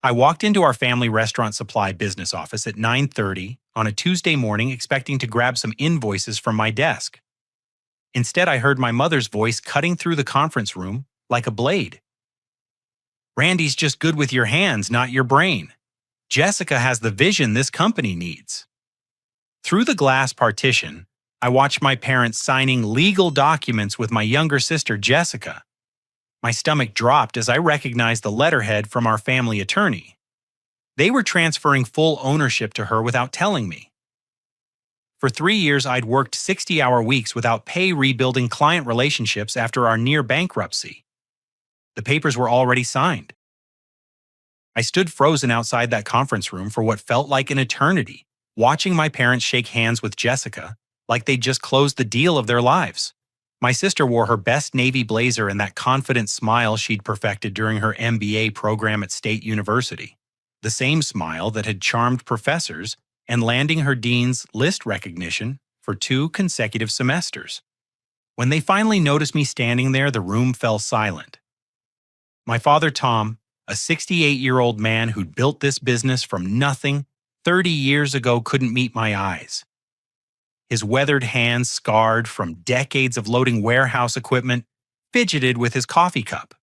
I walked into our family restaurant supply business office at 9:30 on a Tuesday morning expecting to grab some invoices from my desk. Instead, I heard my mother's voice cutting through the conference room like a blade. "Randy's just good with your hands, not your brain. Jessica has the vision this company needs." Through the glass partition, I watched my parents signing legal documents with my younger sister, Jessica. My stomach dropped as I recognized the letterhead from our family attorney. They were transferring full ownership to her without telling me. For 3 years, I'd worked 60-hour weeks without pay rebuilding client relationships after our near bankruptcy. The papers were already signed. I stood frozen outside that conference room for what felt like an eternity, watching my parents shake hands with Jessica like they'd just closed the deal of their lives. My sister wore her best navy blazer and that confident smile she'd perfected during her MBA program at State University, the same smile that had charmed professors and landing her dean's list recognition for 2 consecutive semesters. When they finally noticed me standing there, the room fell silent. My father, Tom, a 68-year-old man who'd built this business from nothing 30 years ago, couldn't meet my eyes. His weathered hands, scarred from decades of loading warehouse equipment, fidgeted with his coffee cup.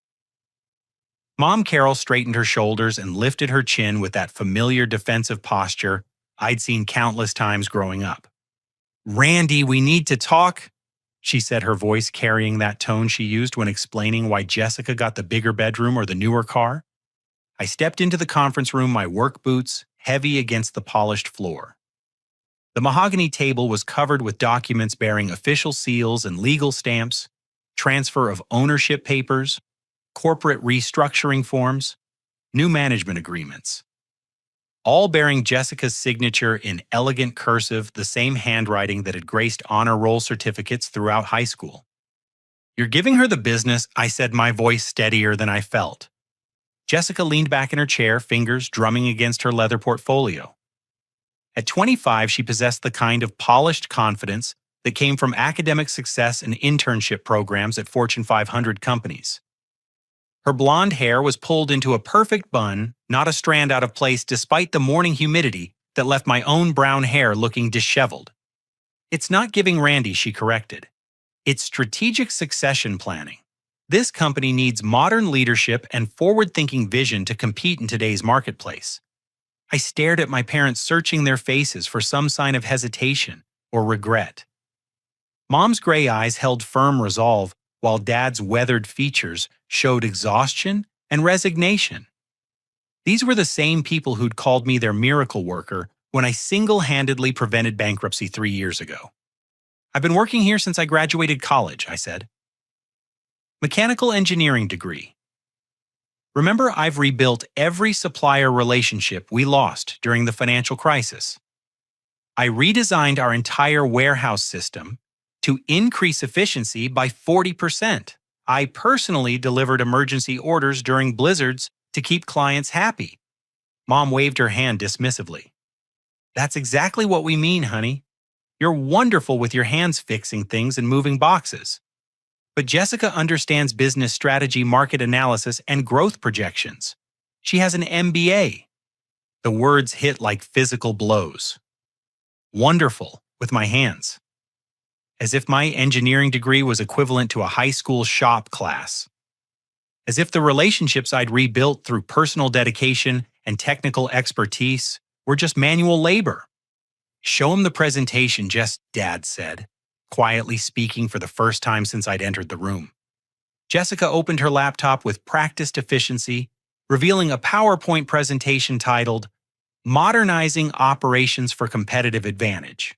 Mom Carol straightened her shoulders and lifted her chin with that familiar defensive posture I'd seen countless times growing up. "Randy, we need to talk," she said, her voice carrying that tone she used when explaining why Jessica got the bigger bedroom or the newer car. I stepped into the conference room, my work boots heavy against the polished floor. The mahogany table was covered with documents bearing official seals and legal stamps, transfer of ownership papers, corporate restructuring forms, new management agreements, all bearing Jessica's signature in elegant cursive, the same handwriting that had graced honor roll certificates throughout high school. "You're giving her the business," I said, my voice steadier than I felt. Jessica leaned back in her chair, fingers drumming against her leather portfolio. At 25, she possessed the kind of polished confidence that came from academic success and internship programs at Fortune 500 companies. Her blonde hair was pulled into a perfect bun, not a strand out of place despite the morning humidity that left my own brown hair looking disheveled. "It's not giving Randy," she corrected. "It's strategic succession planning. This company needs modern leadership and forward-thinking vision to compete in today's marketplace." I stared at my parents, searching their faces for some sign of hesitation or regret. Mom's gray eyes held firm resolve, while Dad's weathered features showed exhaustion and resignation. These were the same people who'd called me their miracle worker when I single-handedly prevented bankruptcy 3 years ago. "I've been working here since I graduated college," I said. "Mechanical engineering degree. Remember, I've rebuilt every supplier relationship we lost during the financial crisis. I redesigned our entire warehouse system to increase efficiency by 40%. I personally delivered emergency orders during blizzards to keep clients happy." Mom waved her hand dismissively. "That's exactly what we mean, honey. You're wonderful with your hands fixing things and moving boxes. But Jessica understands business strategy, market analysis, and growth projections. She has an MBA. The words hit like physical blows. Wonderful with my hands. As if my engineering degree was equivalent to a high school shop class. As if the relationships I'd rebuilt through personal dedication and technical expertise were just manual labor. "Show him the presentation," Dad said, quietly speaking for the first time since I'd entered the room. Jessica opened her laptop with practiced efficiency, revealing a PowerPoint presentation titled "Modernizing Operations for Competitive Advantage."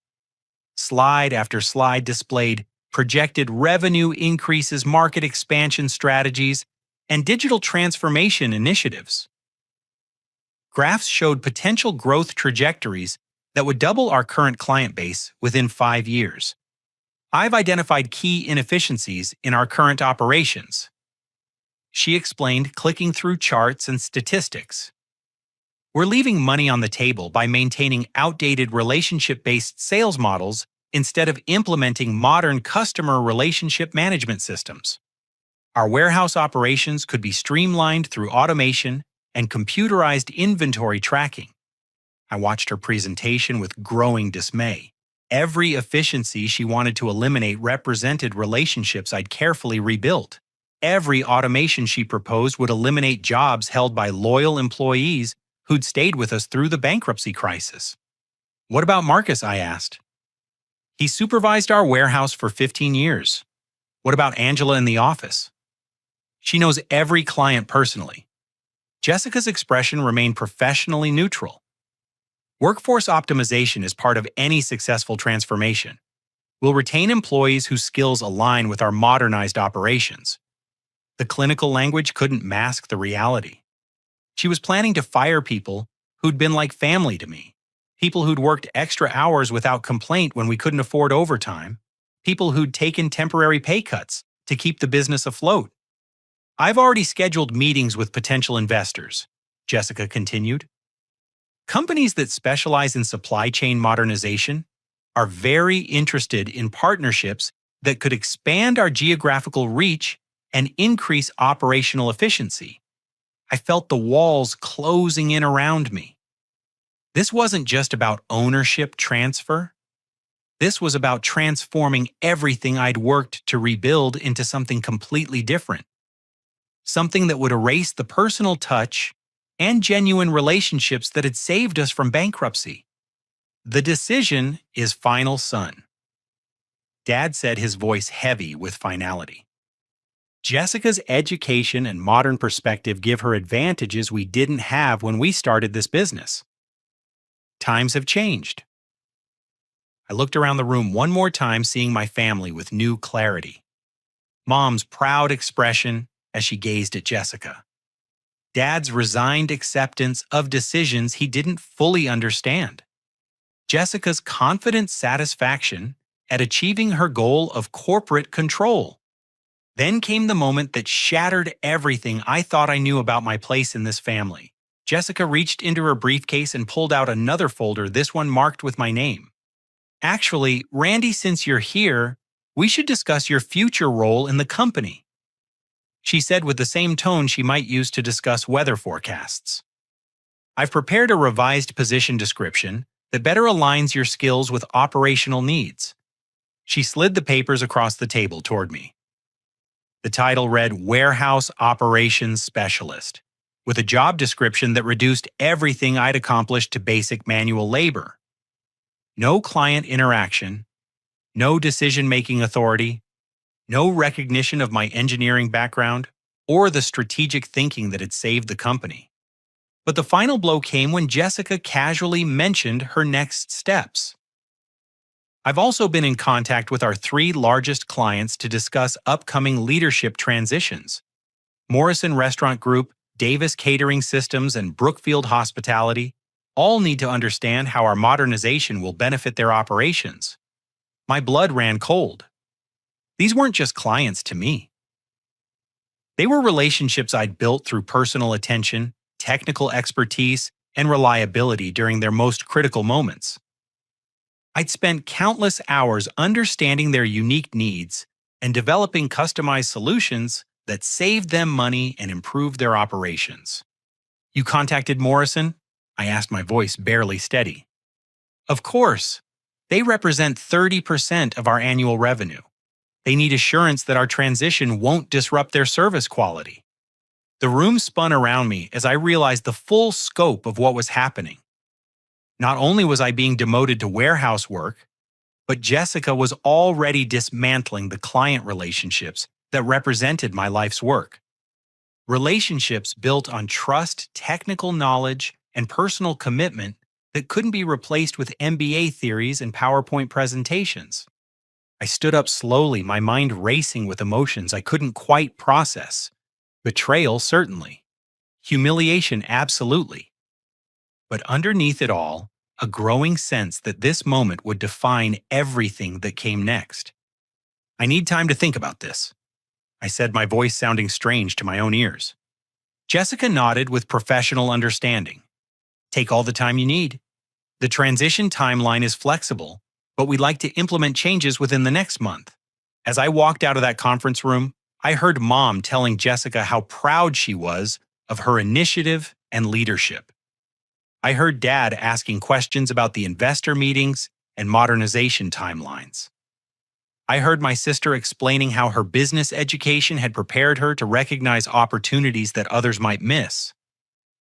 Slide after slide displayed projected revenue increases, market expansion strategies, and digital transformation initiatives. Graphs showed potential growth trajectories that would double our current client base within 5 years. "I've identified key inefficiencies in our current operations," she explained, clicking through charts and statistics. "We're leaving money on the table by maintaining outdated relationship-based sales models instead of implementing modern customer relationship management systems. Our warehouse operations could be streamlined through automation and computerized inventory tracking. I watched her presentation with growing dismay. Every efficiency she wanted to eliminate represented relationships I'd carefully rebuilt. Every automation she proposed would eliminate jobs held by loyal employees who'd stayed with us through the bankruptcy crisis. "What about Marcus?" I asked. "He supervised our warehouse for 15 years. What about Angela in the office?" "She knows every client personally." Jessica's expression remained professionally neutral. Workforce optimization is part of any successful transformation. We'll retain employees whose skills align with our modernized operations. The clinical language couldn't mask the reality. She was planning to fire people who'd been like family to me, people who'd worked extra hours without complaint when we couldn't afford overtime, people who'd taken temporary pay cuts to keep the business afloat. "I've already scheduled meetings with potential investors," Jessica continued. "Companies that specialize in supply chain modernization are very interested in partnerships that could expand our geographical reach and increase operational efficiency." I felt the walls closing in around me. This wasn't just about ownership transfer. This was about transforming everything I'd worked to rebuild into something completely different. Something that would erase the personal touch and genuine relationships that had saved us from bankruptcy. "The decision is final, son," Dad said, his voice heavy with finality. Jessica's education and modern perspective give her advantages we didn't have when we started this business. Times have changed. I looked around the room one more time, seeing my family with new clarity. Mom's proud expression as she gazed at Jessica. Dad's resigned acceptance of decisions he didn't fully understand. Jessica's confident satisfaction at achieving her goal of corporate control. Then came the moment that shattered everything I thought I knew about my place in this family. Jessica reached into her briefcase and pulled out another folder, this one marked with my name. "Actually, Randy, since you're here, we should discuss your future role in the company," she said with the same tone she might use to discuss weather forecasts. "I've prepared a revised position description that better aligns your skills with operational needs." She slid the papers across the table toward me. The title read Warehouse Operations Specialist, with a job description that reduced everything I'd accomplished to basic manual labor. No client interaction, no decision-making authority, no recognition of my engineering background or the strategic thinking that had saved the company. But the final blow came when Jessica casually mentioned her next steps. "I've also been in contact with our 3 largest clients to discuss upcoming leadership transitions. Morrison Restaurant Group, Davis Catering Systems, and Brookfield Hospitality all need to understand how our modernization will benefit their operations." My blood ran cold. These weren't just clients to me. They were relationships I'd built through personal attention, technical expertise, and reliability during their most critical moments. I'd spent countless hours understanding their unique needs and developing customized solutions that saved them money and improved their operations. "You contacted Morrison?" I asked, my voice barely steady. "Of course. They represent 30% of our annual revenue. They need assurance that our transition won't disrupt their service quality." The room spun around me as I realized the full scope of what was happening. Not only was I being demoted to warehouse work, but Jessica was already dismantling the client relationships that represented my life's work. Relationships built on trust, technical knowledge, and personal commitment that couldn't be replaced with MBA theories and PowerPoint presentations. I stood up slowly, my mind racing with emotions I couldn't quite process. Betrayal, certainly. Humiliation, absolutely. But underneath it all, a growing sense that this moment would define everything that came next. "I need time to think about this," I said, my voice sounding strange to my own ears. Jessica nodded with professional understanding. "Take all the time you need. The transition timeline is flexible, but we'd like to implement changes within the next month." As I walked out of that conference room, I heard Mom telling Jessica how proud she was of her initiative and leadership. I heard Dad asking questions about the investor meetings and modernization timelines. I heard my sister explaining how her business education had prepared her to recognize opportunities that others might miss.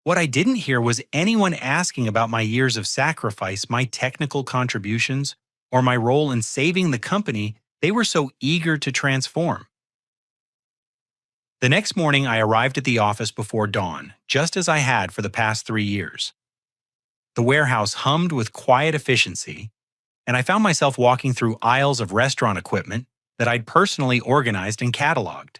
What I didn't hear was anyone asking about my years of sacrifice, my technical contributions, or my role in saving the company they were so eager to transform. The next morning, I arrived at the office before dawn, just as I had for the past 3 years. The warehouse hummed with quiet efficiency, and I found myself walking through aisles of restaurant equipment that I'd personally organized and cataloged.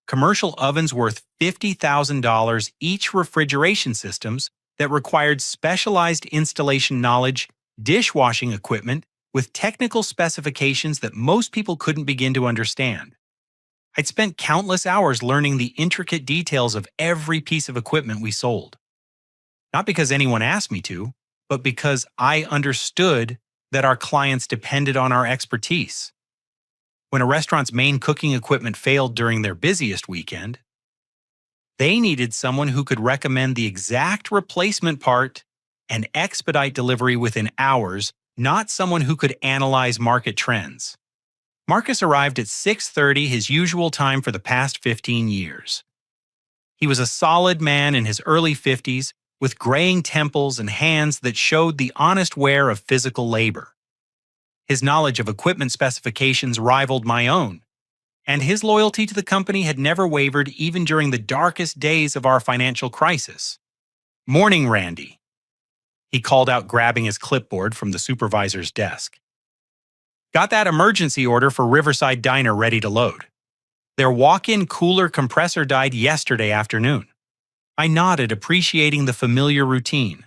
Commercial ovens worth $50,000 each, refrigeration systems that required specialized installation knowledge, dishwashing equipment with technical specifications that most people couldn't begin to understand. I'd spent countless hours learning the intricate details of every piece of equipment we sold. Not because anyone asked me to, but because I understood that our clients depended on our expertise. When a restaurant's main cooking equipment failed during their busiest weekend, they needed someone who could recommend the exact replacement part and expedite delivery within hours, not someone who could analyze market trends. Marcus arrived at 6:30, his usual time for the past 15 years. He was a solid man in his early 50s, with graying temples and hands that showed the honest wear of physical labor. His knowledge of equipment specifications rivaled my own, and his loyalty to the company had never wavered even during the darkest days of our financial crisis. "Morning, Randy," he called out, grabbing his clipboard from the supervisor's desk. "Got that emergency order for Riverside Diner ready to load. Their walk-in cooler compressor died yesterday afternoon." I nodded, appreciating the familiar routine.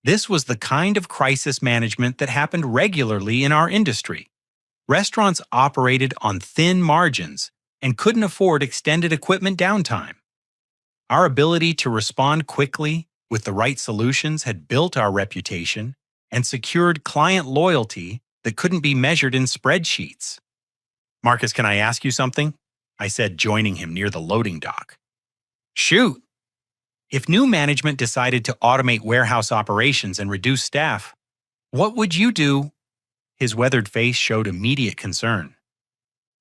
This was the kind of crisis management that happened regularly in our industry. Restaurants operated on thin margins and couldn't afford extended equipment downtime. Our ability to respond quickly with the right solutions had built our reputation and secured client loyalty that couldn't be measured in spreadsheets. "Marcus, can I ask you something?" I said, joining him near the loading dock. "Shoot." "If new management decided to automate warehouse operations and reduce staff, what would you do?" His weathered face showed immediate concern.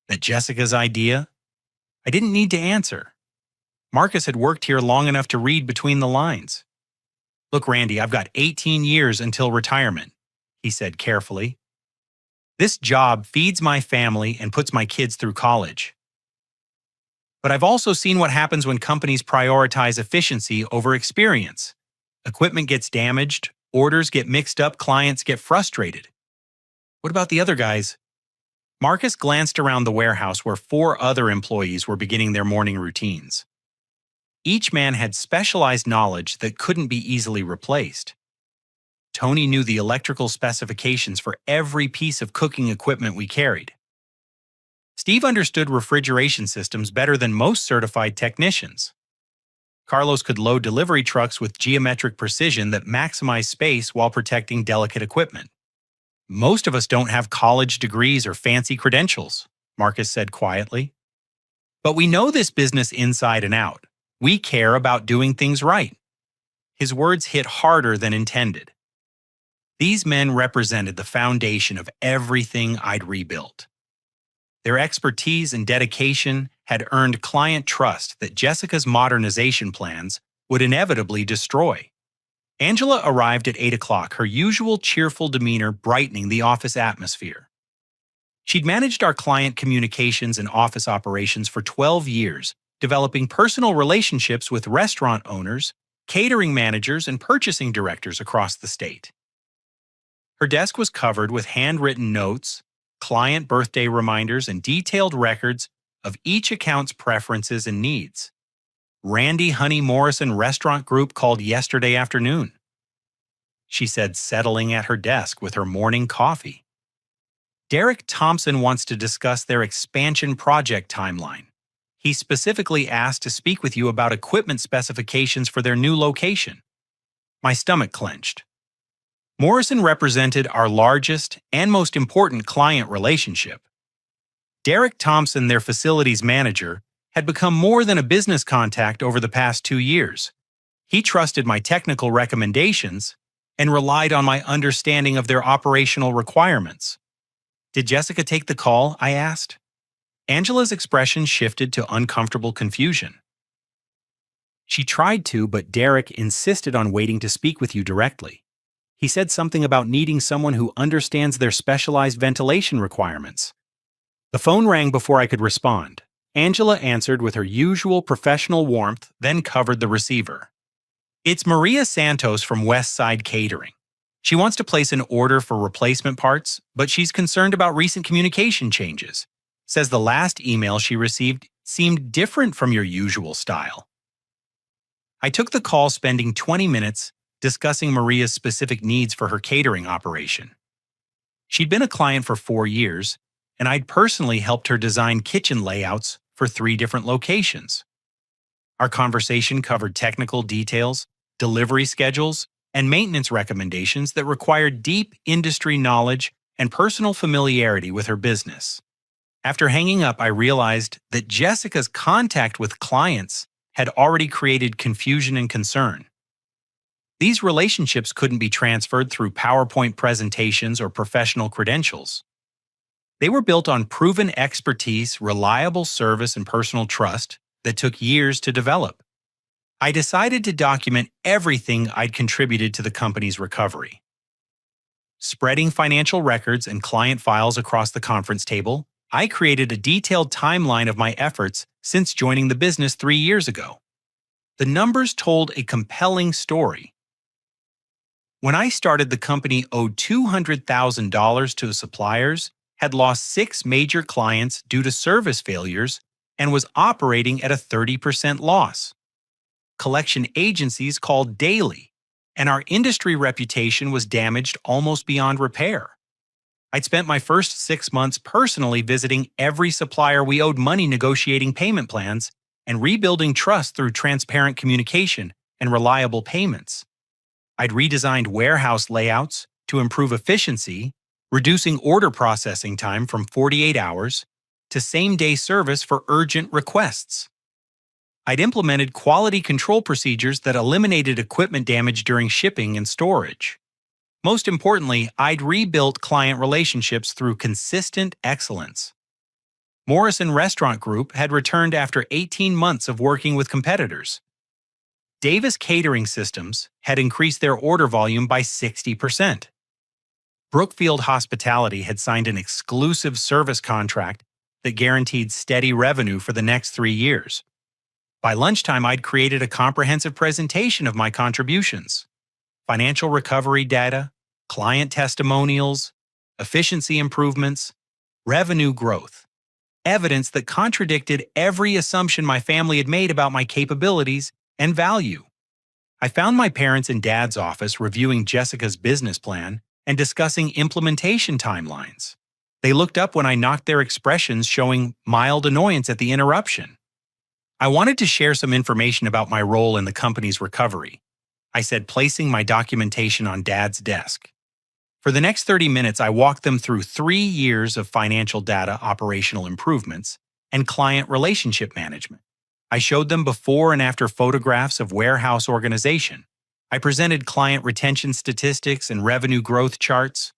That Jessica's idea? I didn't need to answer. Marcus had worked here long enough to read between the lines. "Look, Randy, I've got 18 years until retirement," he said carefully. "This job feeds my family and puts my kids through college. But I've also seen what happens when companies prioritize efficiency over experience. Equipment gets damaged, orders get mixed up, clients get frustrated. What about the other guys?" Marcus glanced around the warehouse where 4 other employees were beginning their morning routines. Each man had specialized knowledge that couldn't be easily replaced. Tony knew the electrical specifications for every piece of cooking equipment we carried. Steve understood refrigeration systems better than most certified technicians. Carlos could load delivery trucks with geometric precision that maximized space while protecting delicate equipment. "Most of us don't have college degrees or fancy credentials," Marcus said quietly. "But we know this business inside and out. We care about doing things right." His words hit harder than intended. These men represented the foundation of everything I'd rebuilt. Their expertise and dedication had earned client trust that Jessica's modernization plans would inevitably destroy. Angela arrived at 8 o'clock, her usual cheerful demeanor brightening the office atmosphere. She'd managed our client communications and office operations for 12 years, developing personal relationships with restaurant owners, catering managers, and purchasing directors across the state. Her desk was covered with handwritten notes, client birthday reminders, and detailed records of each account's preferences and needs. "Randy Honey Morrison Restaurant Group called yesterday afternoon," she said, settling at her desk with her morning coffee. "Derek Thompson wants to discuss their expansion project timeline. He specifically asked to speak with you about equipment specifications for their new location." My stomach clenched. Morrison represented our largest and most important client relationship. Derek Thompson, their facilities manager, had become more than a business contact over the past 2 years. He trusted my technical recommendations and relied on my understanding of their operational requirements. Did Jessica take the call? I asked. Angela's expression shifted to uncomfortable confusion. She tried to, but Derek insisted on waiting to speak with you directly. He said something about needing someone who understands their specialized ventilation requirements. The phone rang before I could respond. Angela answered with her usual professional warmth, then covered the receiver. It's Maria Santos from West Side Catering. She wants to place an order for replacement parts, but she's concerned about recent communication changes. Says the last email she received seemed different from your usual style. I took the call, spending 20 minutes discussing Maria's specific needs for her catering operation. She'd been a client for 4 years, and I'd personally helped her design kitchen layouts for 3 different locations. Our conversation covered technical details, delivery schedules, and maintenance recommendations that required deep industry knowledge and personal familiarity with her business. After hanging up, I realized that Jessica's contact with clients had already created confusion and concern. These relationships couldn't be transferred through PowerPoint presentations or professional credentials. They were built on proven expertise, reliable service, and personal trust that took years to develop. I decided to document everything I'd contributed to the company's recovery. Spreading financial records and client files across the conference table, I created a detailed timeline of my efforts since joining the business 3 years ago. The numbers told a compelling story. When I started, the company owed $200,000 to suppliers, had lost 6 major clients due to service failures, and was operating at a 30% loss. Collection agencies called daily, and our industry reputation was damaged almost beyond repair. I'd spent my first 6 months personally visiting every supplier we owed money, negotiating payment plans, and rebuilding trust through transparent communication and reliable payments. I'd redesigned warehouse layouts to improve efficiency, reducing order processing time from 48 hours to same-day service for urgent requests. I'd implemented quality control procedures that eliminated equipment damage during shipping and storage. Most importantly, I'd rebuilt client relationships through consistent excellence. Morrison Restaurant Group had returned after 18 months of working with competitors. Davis Catering Systems had increased their order volume by 60%. Brookfield Hospitality had signed an exclusive service contract that guaranteed steady revenue for the next 3 years. By lunchtime, I'd created a comprehensive presentation of my contributions: financial recovery data, client testimonials, efficiency improvements, revenue growth, evidence that contradicted every assumption my family had made about my capabilities and value. I found my parents in Dad's office reviewing Jessica's business plan and discussing implementation timelines. They looked up when I knocked, their expressions showing mild annoyance at the interruption. I wanted to share some information about my role in the company's recovery, I said, placing my documentation on Dad's desk. For the next 30 minutes, I walked them through 3 years of financial data, operational improvements, and client relationship management. I showed them before and after photographs of warehouse organization. I presented client retention statistics and revenue growth charts.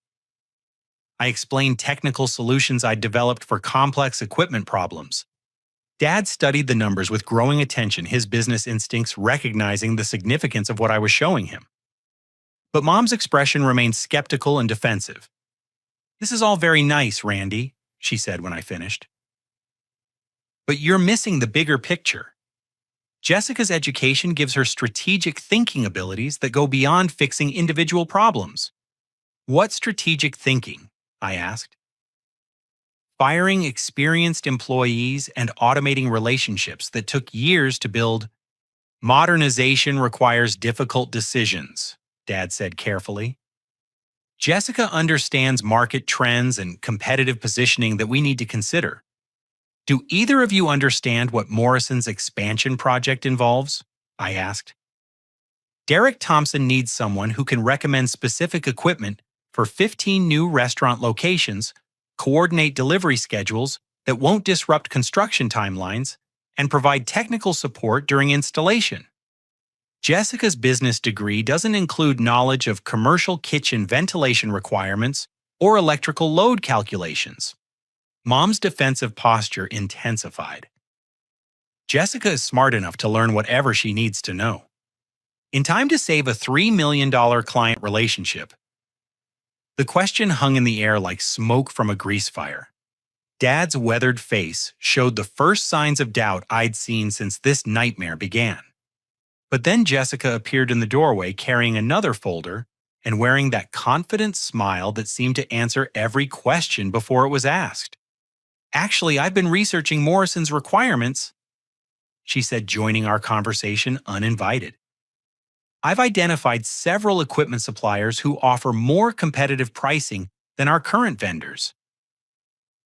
I explained technical solutions I'd developed for complex equipment problems. Dad studied the numbers with growing attention, his business instincts recognizing the significance of what I was showing him. But Mom's expression remained skeptical and defensive. "This is all very nice, Randy," she said when I finished. "But you're missing the bigger picture. Jessica's education gives her strategic thinking abilities that go beyond fixing individual problems." "What strategic thinking?" I asked. "Firing experienced employees and automating relationships that took years to build." "Modernization requires difficult decisions," Dad said carefully. "Jessica understands market trends and competitive positioning that we need to consider. Do either of you understand what Morrison's expansion project involves?" I asked. "Derek Thompson needs someone who can recommend specific equipment for 15 new restaurant locations, coordinate delivery schedules that won't disrupt construction timelines, and provide technical support during installation." Jessica's business degree doesn't include knowledge of commercial kitchen ventilation requirements or electrical load calculations. Mom's defensive posture intensified. Jessica is smart enough to learn whatever she needs to know. In time to save a $3 million client relationship, the question hung in the air like smoke from a grease fire. Dad's weathered face showed the first signs of doubt I'd seen since this nightmare began. But then Jessica appeared in the doorway carrying another folder and wearing that confident smile that seemed to answer every question before it was asked. "Actually, I've been researching Morrison's requirements," she said, joining our conversation uninvited. "I've identified several equipment suppliers who offer more competitive pricing than our current vendors.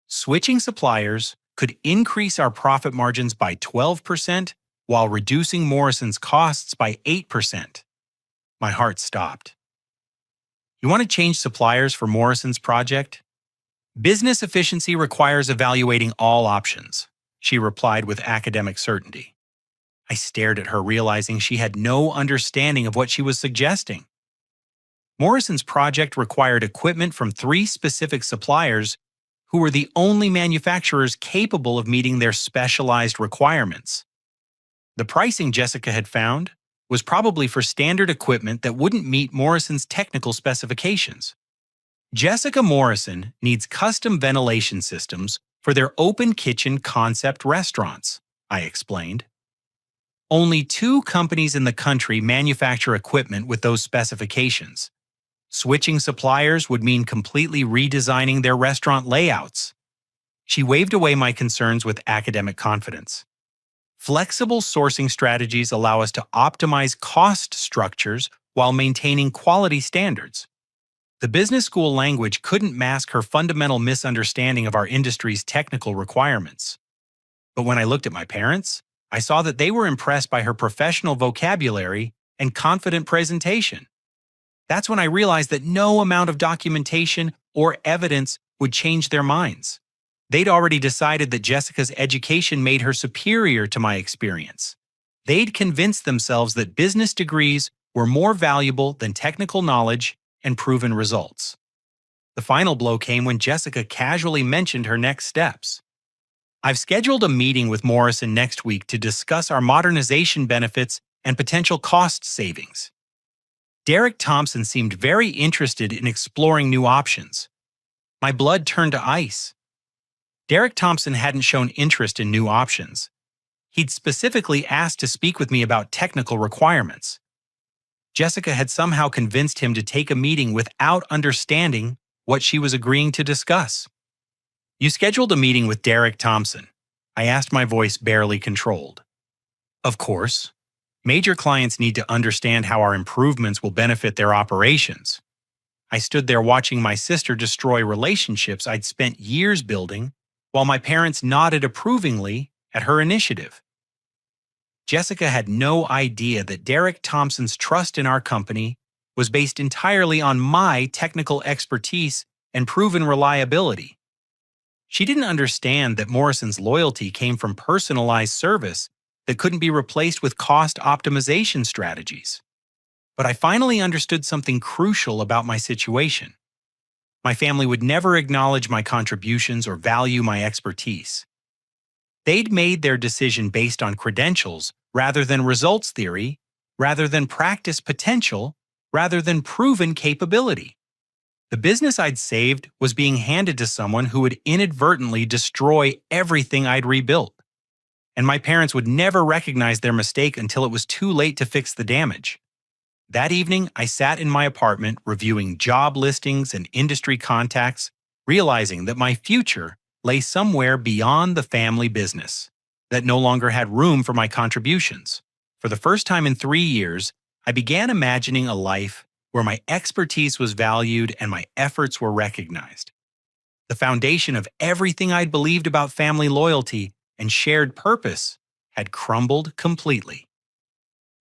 Switching suppliers could increase our profit margins by 12% while reducing Morrison's costs by 8%. My heart stopped. "You want to change suppliers for Morrison's project?" "Business efficiency requires evaluating all options," she replied with academic certainty. I stared at her, realizing she had no understanding of what she was suggesting. Morrison's project required equipment from 3 specific suppliers who were the only manufacturers capable of meeting their specialized requirements. The pricing Jessica had found was probably for standard equipment that wouldn't meet Morrison's technical specifications. Jessica Morrison needs custom ventilation systems for their open kitchen concept restaurants, I explained. Only 2 companies in the country manufacture equipment with those specifications. Switching suppliers would mean completely redesigning their restaurant layouts. She waved away my concerns with academic confidence. Flexible sourcing strategies allow us to optimize cost structures while maintaining quality standards. The business school language couldn't mask her fundamental misunderstanding of our industry's technical requirements. But when I looked at my parents, I saw that they were impressed by her professional vocabulary and confident presentation. That's when I realized that no amount of documentation or evidence would change their minds. They'd already decided that Jessica's education made her superior to my experience. They'd convinced themselves that business degrees were more valuable than technical knowledge and proven results. The final blow came when Jessica casually mentioned her next steps. "I've scheduled a meeting with Morrison next week to discuss our modernization benefits and potential cost savings." Derek Thompson seemed very interested in exploring new options. My blood turned to ice. Derek Thompson hadn't shown interest in new options. He'd specifically asked to speak with me about technical requirements. Jessica had somehow convinced him to take a meeting without understanding what she was agreeing to discuss. "You scheduled a meeting with Derek Thompson," I asked, my voice barely controlled. "Of course. Major clients need to understand how our improvements will benefit their operations." I stood there watching my sister destroy relationships I'd spent years building, while my parents nodded approvingly at her initiative. Jessica had no idea that Derek Thompson's trust in our company was based entirely on my technical expertise and proven reliability. She didn't understand that Morrison's loyalty came from personalized service that couldn't be replaced with cost optimization strategies. But I finally understood something crucial about my situation. My family would never acknowledge my contributions or value my expertise. They'd made their decision based on credentials rather than results theory, rather than practice potential, rather than proven capability. The business I'd saved was being handed to someone who would inadvertently destroy everything I'd rebuilt. And my parents would never recognize their mistake until it was too late to fix the damage. That evening, I sat in my apartment reviewing job listings and industry contacts, realizing that my future lay somewhere beyond the family business, that no longer had room for my contributions. For the first time in 3 years, I began imagining a life where my expertise was valued and my efforts were recognized. The foundation of everything I'd believed about family loyalty and shared purpose had crumbled completely.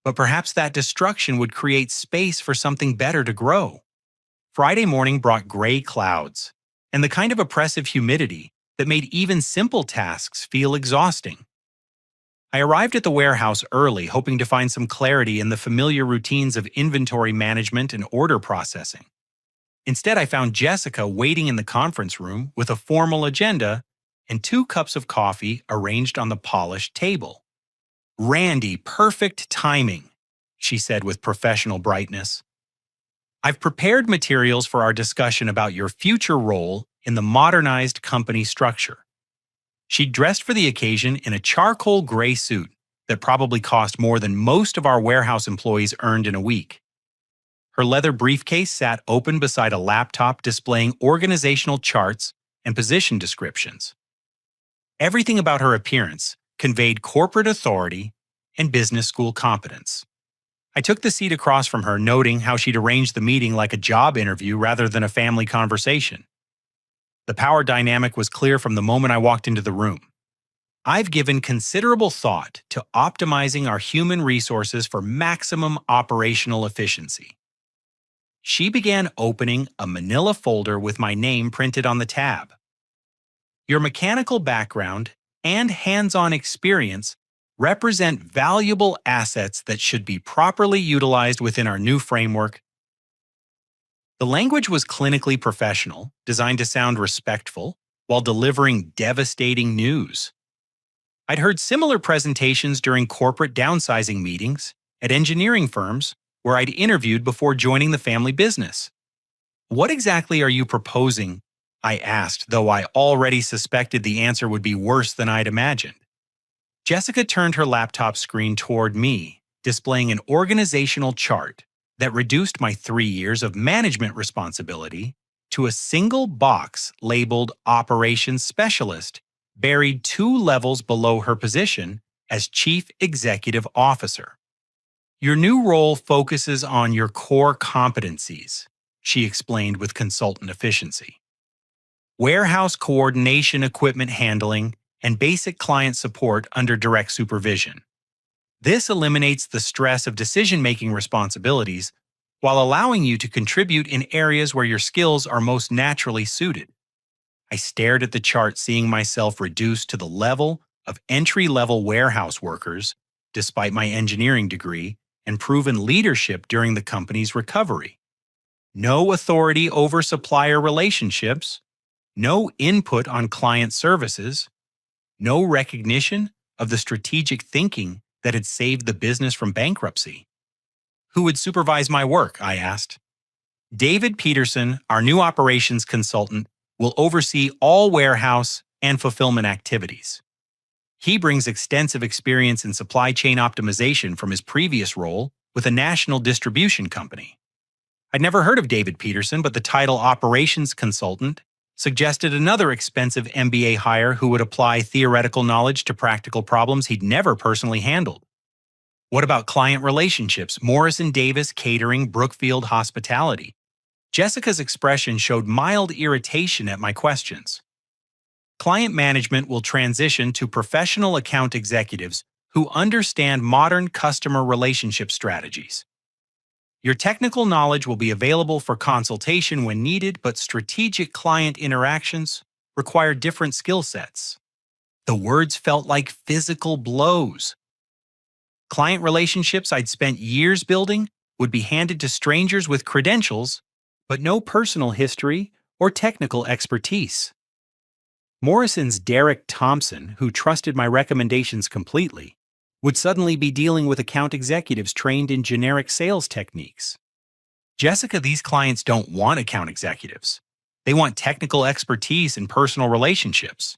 But perhaps that destruction would create space for something better to grow. Friday morning brought gray clouds and the kind of oppressive humidity that made even simple tasks feel exhausting. I arrived at the warehouse early, hoping to find some clarity in the familiar routines of inventory management and order processing. Instead, I found Jessica waiting in the conference room with a formal agenda and 2 cups of coffee arranged on the polished table. "Randy, perfect timing," she said with professional brightness. "I've prepared materials for our discussion about your future role in the modernized company structure." She dressed for the occasion in a charcoal gray suit that probably cost more than most of our warehouse employees earned in a week. Her leather briefcase sat open beside a laptop displaying organizational charts and position descriptions. Everything about her appearance conveyed corporate authority and business school competence. I took the seat across from her, noting how she'd arranged the meeting like a job interview rather than a family conversation. The power dynamic was clear from the moment I walked into the room. I've given considerable thought to optimizing our human resources for maximum operational efficiency. She began opening a manila folder with my name printed on the tab. "Your mechanical background and hands-on experience represent valuable assets that should be properly utilized within our new framework." The language was clinically professional, designed to sound respectful, while delivering devastating news. I'd heard similar presentations during corporate downsizing meetings, at engineering firms, where I'd interviewed before joining the family business. "What exactly are you proposing?" I asked, though I already suspected the answer would be worse than I'd imagined. Jessica turned her laptop screen toward me, displaying an organizational chart that reduced my 3 years of management responsibility to a single box labeled Operations Specialist, buried 2 levels below her position as Chief Executive Officer. "Your new role focuses on your core competencies," she explained with consultant efficiency. "Warehouse coordination, equipment handling, and basic client support under direct supervision. This eliminates the stress of decision-making responsibilities while allowing you to contribute in areas where your skills are most naturally suited." I stared at the chart, seeing myself reduced to the level of entry-level warehouse workers, despite my engineering degree and proven leadership during the company's recovery. No authority over supplier relationships, no input on client services, no recognition of the strategic thinking that had saved the business from bankruptcy. "Who would supervise my work?" I asked. "David Peterson, our new operations consultant, will oversee all warehouse and fulfillment activities. He brings extensive experience in supply chain optimization from his previous role with a national distribution company." I'd never heard of David Peterson, but the title Operations Consultant suggested another expensive MBA hire who would apply theoretical knowledge to practical problems he'd never personally handled. "What about client relationships? Morrison Davis Catering, Brookfield Hospitality?" Jessica's expression showed mild irritation at my questions. "Client management will transition to professional account executives who understand modern customer relationship strategies. Your technical knowledge will be available for consultation when needed, but strategic client interactions require different skill sets." The words felt like physical blows. Client relationships I'd spent years building would be handed to strangers with credentials, but no personal history or technical expertise. Morrison's Derek Thompson, who trusted my recommendations completely, would suddenly be dealing with account executives trained in generic sales techniques. "Jessica, these clients don't want account executives. They want technical expertise and personal relationships.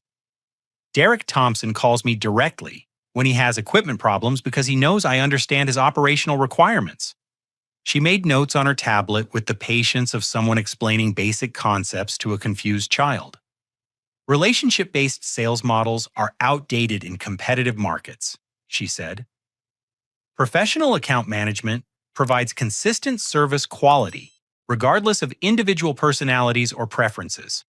Derek Thompson calls me directly when he has equipment problems because he knows I understand his operational requirements." She made notes on her tablet with the patience of someone explaining basic concepts to a confused child. "Relationship-based sales models are outdated in competitive markets," she said. "Professional account management provides consistent service quality, regardless of individual personalities or preferences."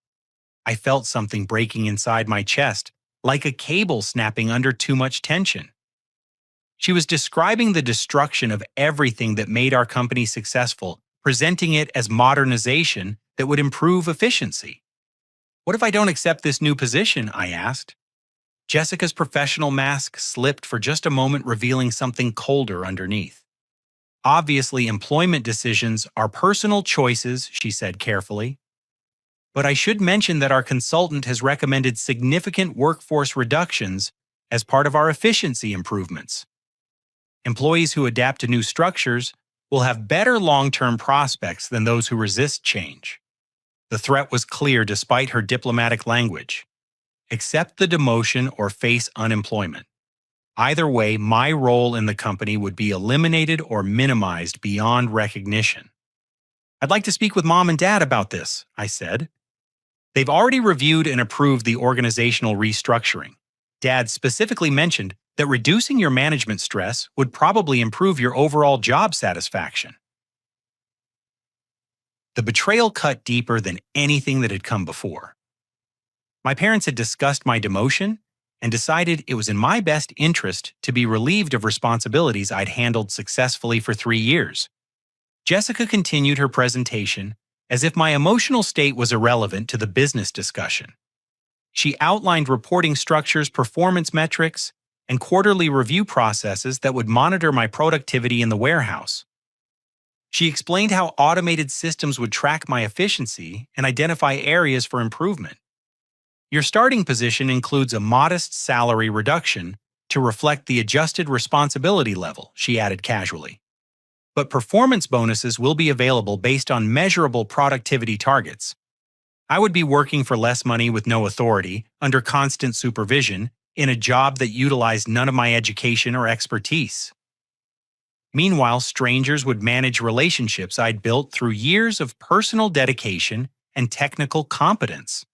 I felt something breaking inside my chest, like a cable snapping under too much tension. She was describing the destruction of everything that made our company successful, presenting it as modernization that would improve efficiency. "What if I don't accept this new position?" I asked. Jessica's professional mask slipped for just a moment, revealing something colder underneath. Obviously, employment decisions are personal choices, she said carefully. But I should mention that our consultant has recommended significant workforce reductions as part of our efficiency improvements. Employees who adapt to new structures will have better long-term prospects than those who resist change. The threat was clear despite her diplomatic language. Accept the demotion or face unemployment. Either way, my role in the company would be eliminated or minimized beyond recognition. I'd like to speak with Mom and Dad about this, I said. They've already reviewed and approved the organizational restructuring. Dad specifically mentioned that reducing your management stress would probably improve your overall job satisfaction. The betrayal cut deeper than anything that had come before. My parents had discussed my demotion and decided it was in my best interest to be relieved of responsibilities I'd handled successfully for 3 years. Jessica continued her presentation as if my emotional state was irrelevant to the business discussion. She outlined reporting structures, performance metrics, and quarterly review processes that would monitor my productivity in the warehouse. She explained how automated systems would track my efficiency and identify areas for improvement. Your starting position includes a modest salary reduction to reflect the adjusted responsibility level, she added casually. But performance bonuses will be available based on measurable productivity targets. I would be working for less money with no authority, under constant supervision, in a job that utilized none of my education or expertise. Meanwhile, strangers would manage relationships I'd built through years of personal dedication and technical competence.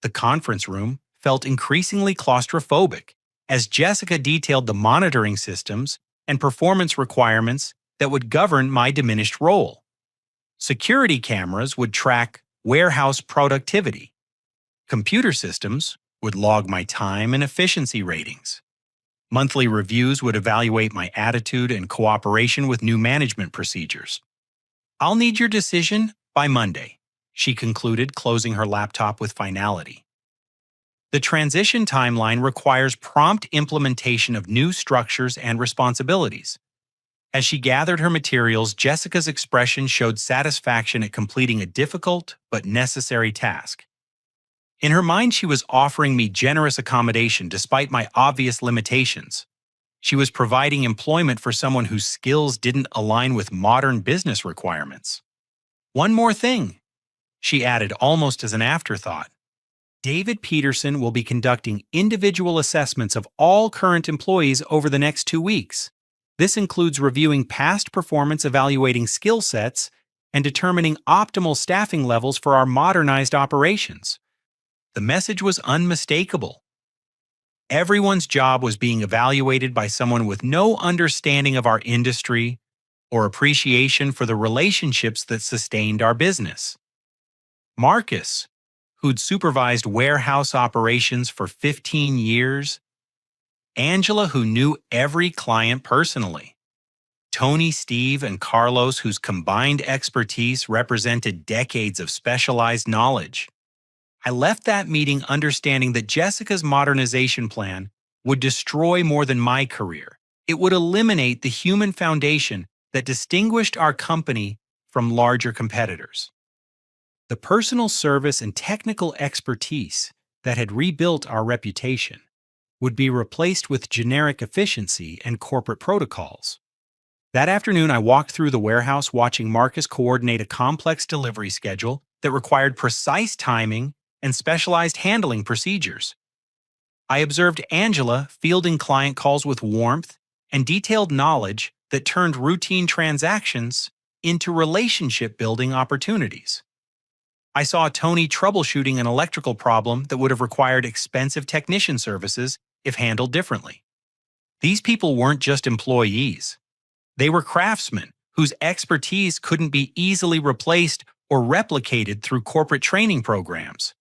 The conference room felt increasingly claustrophobic as Jessica detailed the monitoring systems and performance requirements that would govern my diminished role. Security cameras would track warehouse productivity. Computer systems would log my time and efficiency ratings. Monthly reviews would evaluate my attitude and cooperation with new management procedures. I'll need your decision by Monday, she concluded, closing her laptop with finality. The transition timeline requires prompt implementation of new structures and responsibilities. As she gathered her materials, Jessica's expression showed satisfaction at completing a difficult but necessary task. In her mind, she was offering me generous accommodation despite my obvious limitations. She was providing employment for someone whose skills didn't align with modern business requirements. One more thing, she added almost as an afterthought. David Peterson will be conducting individual assessments of all current employees over the next 2 weeks. This includes reviewing past performance, evaluating skill sets, and determining optimal staffing levels for our modernized operations. The message was unmistakable. Everyone's job was being evaluated by someone with no understanding of our industry or appreciation for the relationships that sustained our business. Marcus, who'd supervised warehouse operations for 15 years, Angela, who knew every client personally, Tony, Steve, and Carlos, whose combined expertise represented decades of specialized knowledge. I left that meeting understanding that Jessica's modernization plan would destroy more than my career. It would eliminate the human foundation that distinguished our company from larger competitors. The personal service and technical expertise that had rebuilt our reputation would be replaced with generic efficiency and corporate protocols. That afternoon, I walked through the warehouse watching Marcus coordinate a complex delivery schedule that required precise timing and specialized handling procedures. I observed Angela fielding client calls with warmth and detailed knowledge that turned routine transactions into relationship-building opportunities. I saw Tony troubleshooting an electrical problem that would have required expensive technician services if handled differently. These people weren't just employees. They were craftsmen whose expertise couldn't be easily replaced or replicated through corporate training programs.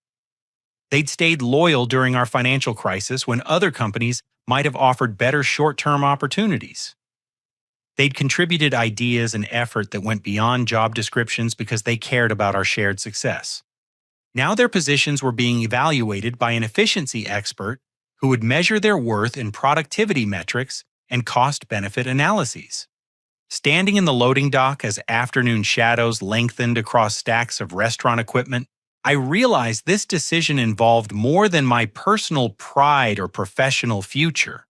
They'd stayed loyal during our financial crisis when other companies might have offered better short-term opportunities. They'd contributed ideas and effort that went beyond job descriptions because they cared about our shared success. Now their positions were being evaluated by an efficiency expert who would measure their worth in productivity metrics and cost-benefit analyses. Standing in the loading dock as afternoon shadows lengthened across stacks of restaurant equipment, I realized this decision involved more than my personal pride or professional future.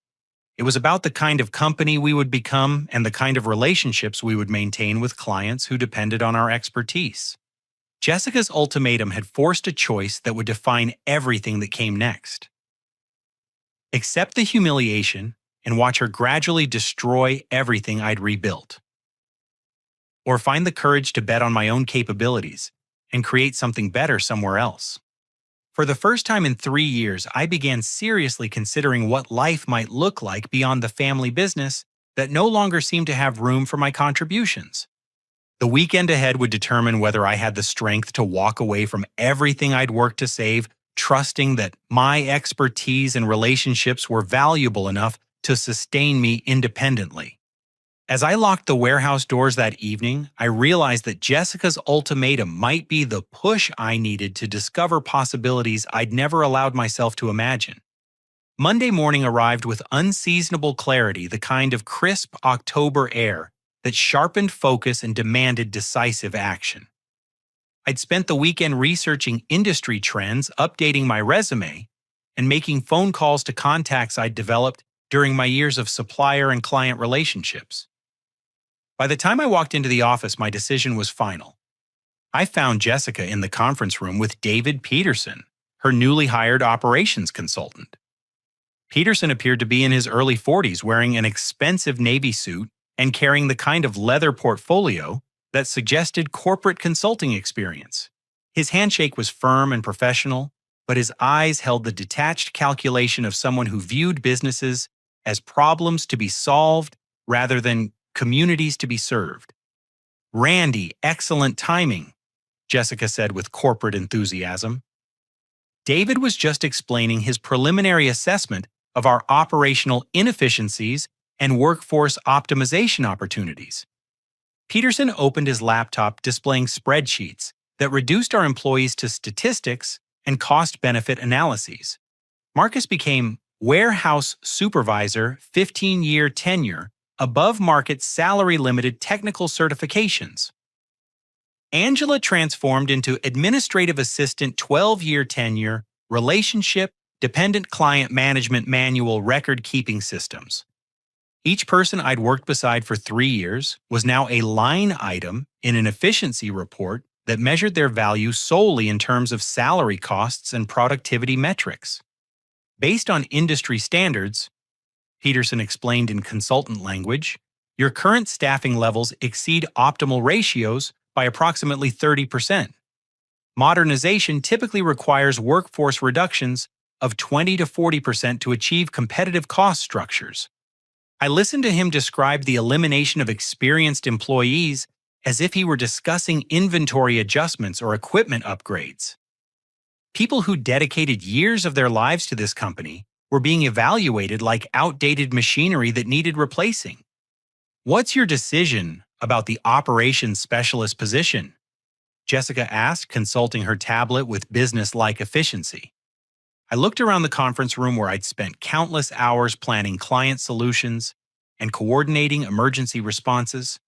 It was about the kind of company we would become and the kind of relationships we would maintain with clients who depended on our expertise. Jessica's ultimatum had forced a choice that would define everything that came next. Accept the humiliation and watch her gradually destroy everything I'd rebuilt. Or find the courage to bet on my own capabilities and create something better somewhere else. For the first time in 3 years, I began seriously considering what life might look like beyond the family business that no longer seemed to have room for my contributions. The weekend ahead would determine whether I had the strength to walk away from everything I'd worked to save, trusting that my expertise and relationships were valuable enough to sustain me independently. As I locked the warehouse doors that evening, I realized that Jessica's ultimatum might be the push I needed to discover possibilities I'd never allowed myself to imagine. Monday morning arrived with unseasonable clarity, the kind of crisp October air that sharpened focus and demanded decisive action. I'd spent the weekend researching industry trends, updating my resume, and making phone calls to contacts I'd developed during my years of supplier and client relationships. By the time I walked into the office, my decision was final. I found Jessica in the conference room with David Peterson, her newly hired operations consultant. Peterson appeared to be in his early 40s, wearing an expensive navy suit and carrying the kind of leather portfolio that suggested corporate consulting experience. His handshake was firm and professional, but his eyes held the detached calculation of someone who viewed businesses as problems to be solved rather than communities to be served. "Randy, excellent timing," Jessica said with corporate enthusiasm. David was just explaining his preliminary assessment of our operational inefficiencies and workforce optimization opportunities. Peterson opened his laptop displaying spreadsheets that reduced our employees to statistics and cost-benefit analyses. Marcus became warehouse supervisor, 15-year tenure, above-market salary-limited technical certifications. Angela transformed into administrative assistant, 12-year tenure, relationship, dependent client management manual record-keeping systems. Each person I'd worked beside for 3 years was now a line item in an efficiency report that measured their value solely in terms of salary costs and productivity metrics. Based on industry standards, Peterson explained in consultant language, your current staffing levels exceed optimal ratios by approximately 30%. Modernization typically requires workforce reductions of 20 to 40% to achieve competitive cost structures. I listened to him describe the elimination of experienced employees as if he were discussing inventory adjustments or equipment upgrades. People who dedicated years of their lives to this company were being evaluated like outdated machinery that needed replacing. "What's your decision about the operations specialist position?" Jessica asked, consulting her tablet with business-like efficiency. I looked around the conference room where I'd spent countless hours planning client solutions and coordinating emergency responses.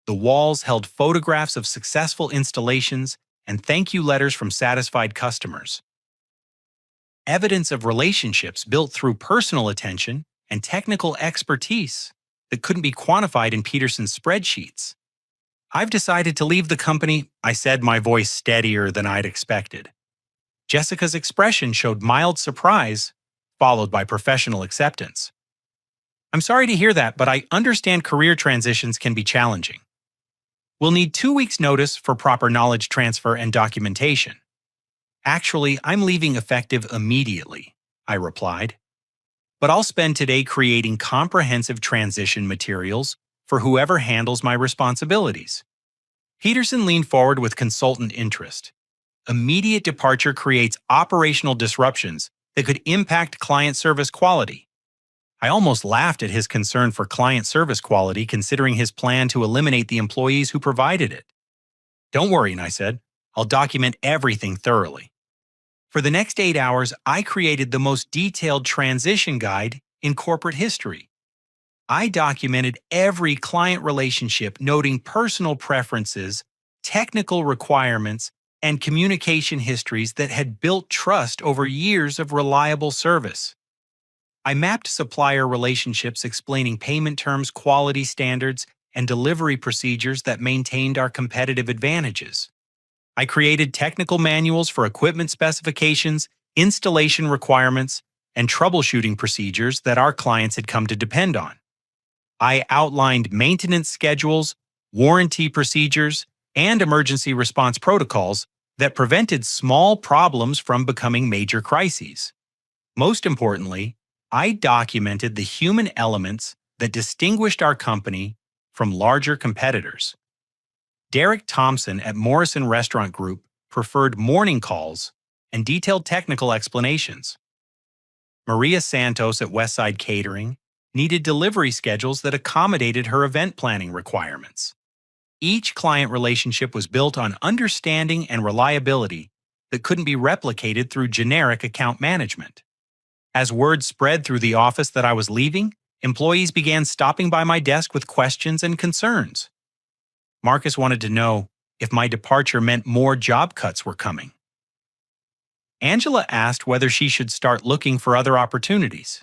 The walls held photographs of successful installations and thank you letters from satisfied customers. Evidence of relationships built through personal attention and technical expertise that couldn't be quantified in Peterson's spreadsheets. "I've decided to leave the company," I said, my voice steadier than I'd expected. Jessica's expression showed mild surprise, followed by professional acceptance. "I'm sorry to hear that, but I understand career transitions can be challenging. We'll need 2 weeks' notice for proper knowledge transfer and documentation." "Actually, I'm leaving effective immediately," I replied. "But I'll spend today creating comprehensive transition materials for whoever handles my responsibilities." Peterson leaned forward with consultant interest. "Immediate departure creates operational disruptions that could impact client service quality." I almost laughed at his concern for client service quality, considering his plan to eliminate the employees who provided it. "Don't worry," I said. "I'll document everything thoroughly." For the next 8 hours, I created the most detailed transition guide in corporate history. I documented every client relationship, noting personal preferences, technical requirements, and communication histories that had built trust over years of reliable service. I mapped supplier relationships, explaining payment terms, quality standards, and delivery procedures that maintained our competitive advantages. I created technical manuals for equipment specifications, installation requirements, and troubleshooting procedures that our clients had come to depend on. I outlined maintenance schedules, warranty procedures, and emergency response protocols that prevented small problems from becoming major crises. Most importantly, I documented the human elements that distinguished our company from larger competitors. Derek Thompson at Morrison Restaurant Group preferred morning calls and detailed technical explanations. Maria Santos at Westside Catering needed delivery schedules that accommodated her event planning requirements. Each client relationship was built on understanding and reliability that couldn't be replicated through generic account management. As word spread through the office that I was leaving, employees began stopping by my desk with questions and concerns. Marcus wanted to know if my departure meant more job cuts were coming. Angela asked whether she should start looking for other opportunities.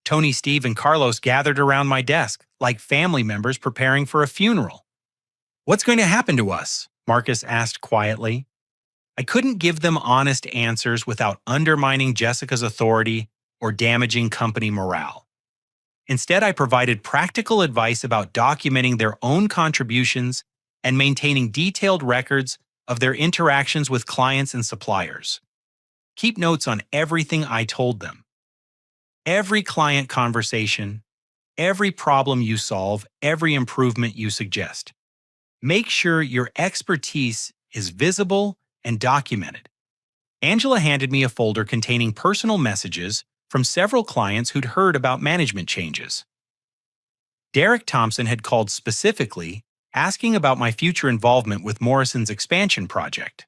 Tony, Steve, and Carlos gathered around my desk like family members preparing for a funeral. "What's going to happen to us?" Marcus asked quietly. I couldn't give them honest answers without undermining Jessica's authority or damaging company morale. Instead, I provided practical advice about documenting their own contributions and maintaining detailed records of their interactions with clients and suppliers. Keep notes on everything I told them. Every client conversation, every problem you solve, every improvement you suggest. Make sure your expertise is visible and documented. Angela handed me a folder containing personal messages from several clients who'd heard about management changes. Derek Thompson had called specifically, asking about my future involvement with Morrison's expansion project.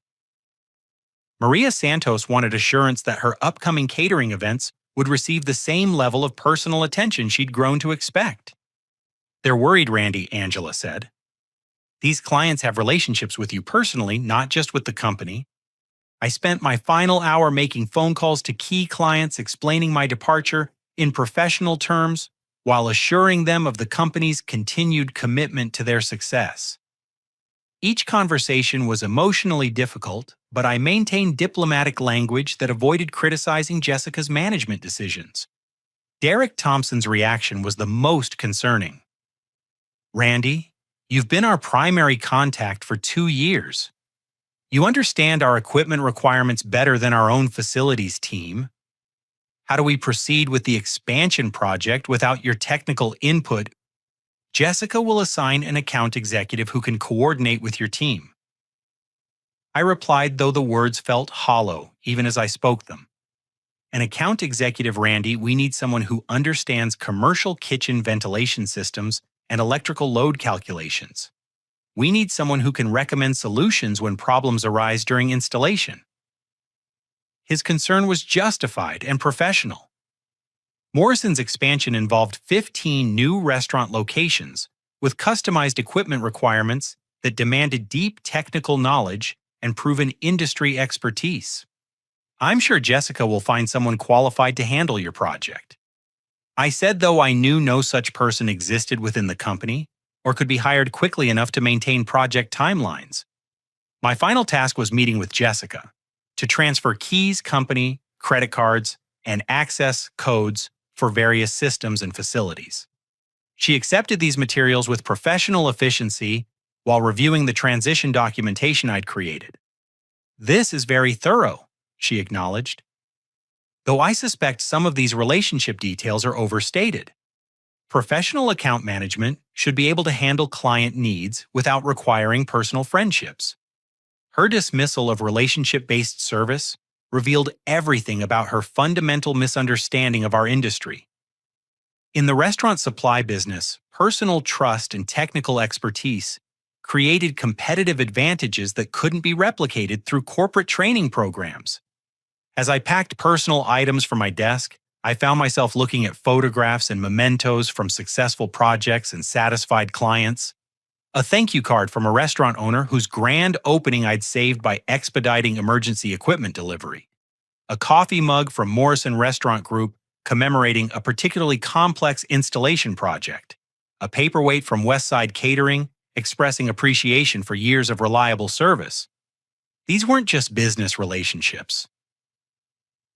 Maria Santos wanted assurance that her upcoming catering events would receive the same level of personal attention she'd grown to expect. "They're worried, Randy," Angela said. "These clients have relationships with you personally, not just with the company." I spent my final hour making phone calls to key clients, explaining my departure in professional terms while assuring them of the company's continued commitment to their success. Each conversation was emotionally difficult, but I maintained diplomatic language that avoided criticizing Jessica's management decisions. Derek Thompson's reaction was the most concerning. "Randy, you've been our primary contact for 2 years. You understand our equipment requirements better than our own facilities team. How do we proceed with the expansion project without your technical input? Jessica will assign an account executive who can coordinate with your team." I replied, though the words felt hollow even as I spoke them. "An account executive, Randy, we need someone who understands commercial kitchen ventilation systems and electrical load calculations. We need someone who can recommend solutions when problems arise during installation." His concern was justified and professional. Morrison's expansion involved 15 new restaurant locations with customized equipment requirements that demanded deep technical knowledge and proven industry expertise. "I'm sure Jessica will find someone qualified to handle your project." I said, though I knew no such person existed within the company or could be hired quickly enough to maintain project timelines. My final task was meeting with Jessica to transfer keys, company, credit cards, and access codes for various systems and facilities. She accepted these materials with professional efficiency while reviewing the transition documentation I'd created. "This is very thorough," she acknowledged, "though I suspect some of these relationship details are overstated. Professional account management should be able to handle client needs without requiring personal friendships." Her dismissal of relationship-based service revealed everything about her fundamental misunderstanding of our industry. In the restaurant supply business, personal trust and technical expertise created competitive advantages that couldn't be replicated through corporate training programs. As I packed personal items for my desk, I found myself looking at photographs and mementos from successful projects and satisfied clients. A thank you card from a restaurant owner whose grand opening I'd saved by expediting emergency equipment delivery. A coffee mug from Morrison Restaurant Group commemorating a particularly complex installation project. A paperweight from Westside Catering expressing appreciation for years of reliable service. These weren't just business relationships.